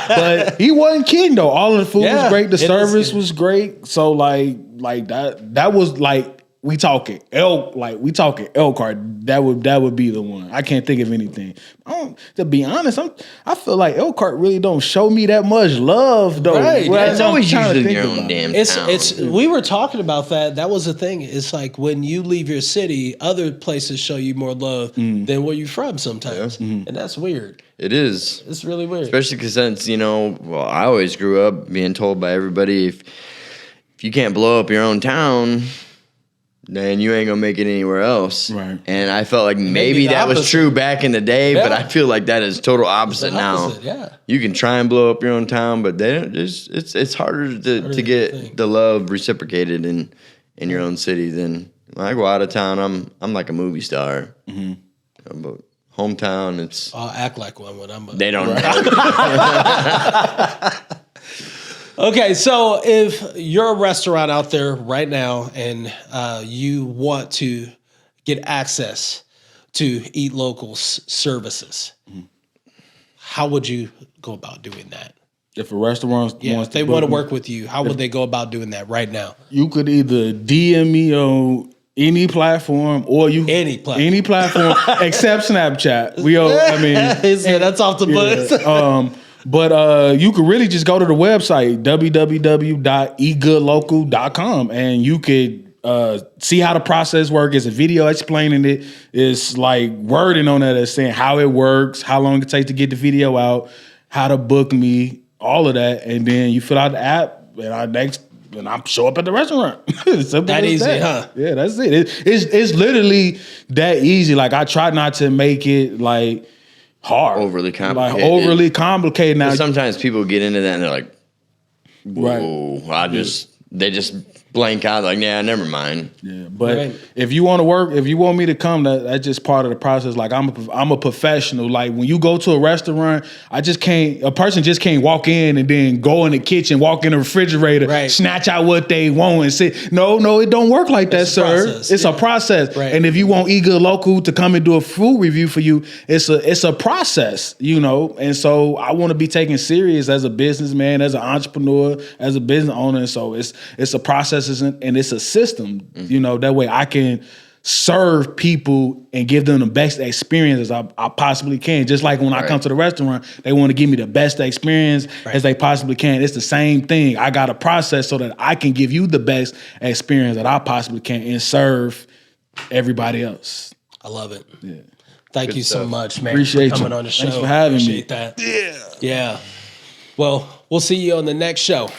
Speaker 3: but he wasn't kidding though. All of the food was great. The service was great. So like that was like. We talking Elkhart. That would be the one. I can't think of anything. To be honest, I feel like Elkhart really don't show me that much love though.
Speaker 1: Right.
Speaker 2: Well, it's always usually your own damn town.
Speaker 1: We were talking about that. That was the thing. It's like when you leave your city, other places show you more love than where you're from sometimes, and that's weird.
Speaker 2: It is.
Speaker 1: It's really weird,
Speaker 2: especially because since I always grew up being told by everybody if you can't blow up your own town, then you ain't gonna make it anywhere else.
Speaker 3: Right.
Speaker 2: And I felt like maybe that was true back in the day, but I feel like that is total opposite now.
Speaker 1: Yeah.
Speaker 2: You can try and blow up your own town, but they don't it's harder to get the love reciprocated in your own city than when I go out of town, I'm like a movie star. But hometown, it's
Speaker 1: I'll act like one when I'm
Speaker 2: they don't know.
Speaker 1: Okay, so if you're a restaurant out there right now and you want to get access to Eat Local's services, how would you go about doing that?
Speaker 3: If a restaurant wants
Speaker 1: if they want to work with you, how would they go about doing that right now?
Speaker 3: You could either DM me on any platform or any platform except Snapchat.
Speaker 1: He said that's off the books.
Speaker 3: But you could really just go to the website, www.egoodlocal.com, and you could see how the process works. It's a video explaining it. It's like wording on that that's saying how it works, how long it takes to get the video out, how to book me, all of that. And then you fill out the app, and I show up at the restaurant.
Speaker 1: That easy, huh?
Speaker 3: Yeah, that's it. It's literally that easy. Like I try not to make it like hard,
Speaker 2: overly complicated.
Speaker 3: Like overly complicated. Now
Speaker 2: sometimes people get into that and they're like, "Whoa!" They just blank out. Like, "Yeah, never mind."
Speaker 3: Yeah, but if you want to work, if you want me to come, that's just part of the process. Like I'm a professional. Like when you go to a restaurant, a person just can't walk in and then go in the kitchen, walk in the refrigerator, snatch out what they want and say, no, it don't work like that, sir. It's a process. Right. And if you want Eat Good Local to come and do a food review for you, it's a process, And so I want to be taken serious as a businessman, as an entrepreneur, as a business owner. So it's a process and it's a system, that way I can serve people and give them the best experience as I possibly can. Just like when I come to the restaurant, they want to give me the best experience as they possibly can. It's the same thing. I got a process so that I can give you the best experience that I possibly can and serve everybody else.
Speaker 1: I love it.
Speaker 3: Yeah.
Speaker 1: Thank you so much, man.
Speaker 3: Appreciate
Speaker 1: for coming
Speaker 3: you.
Speaker 1: on the show.
Speaker 3: Thanks for having me.
Speaker 1: Appreciate that. Yeah. Well, we'll see you on the next show.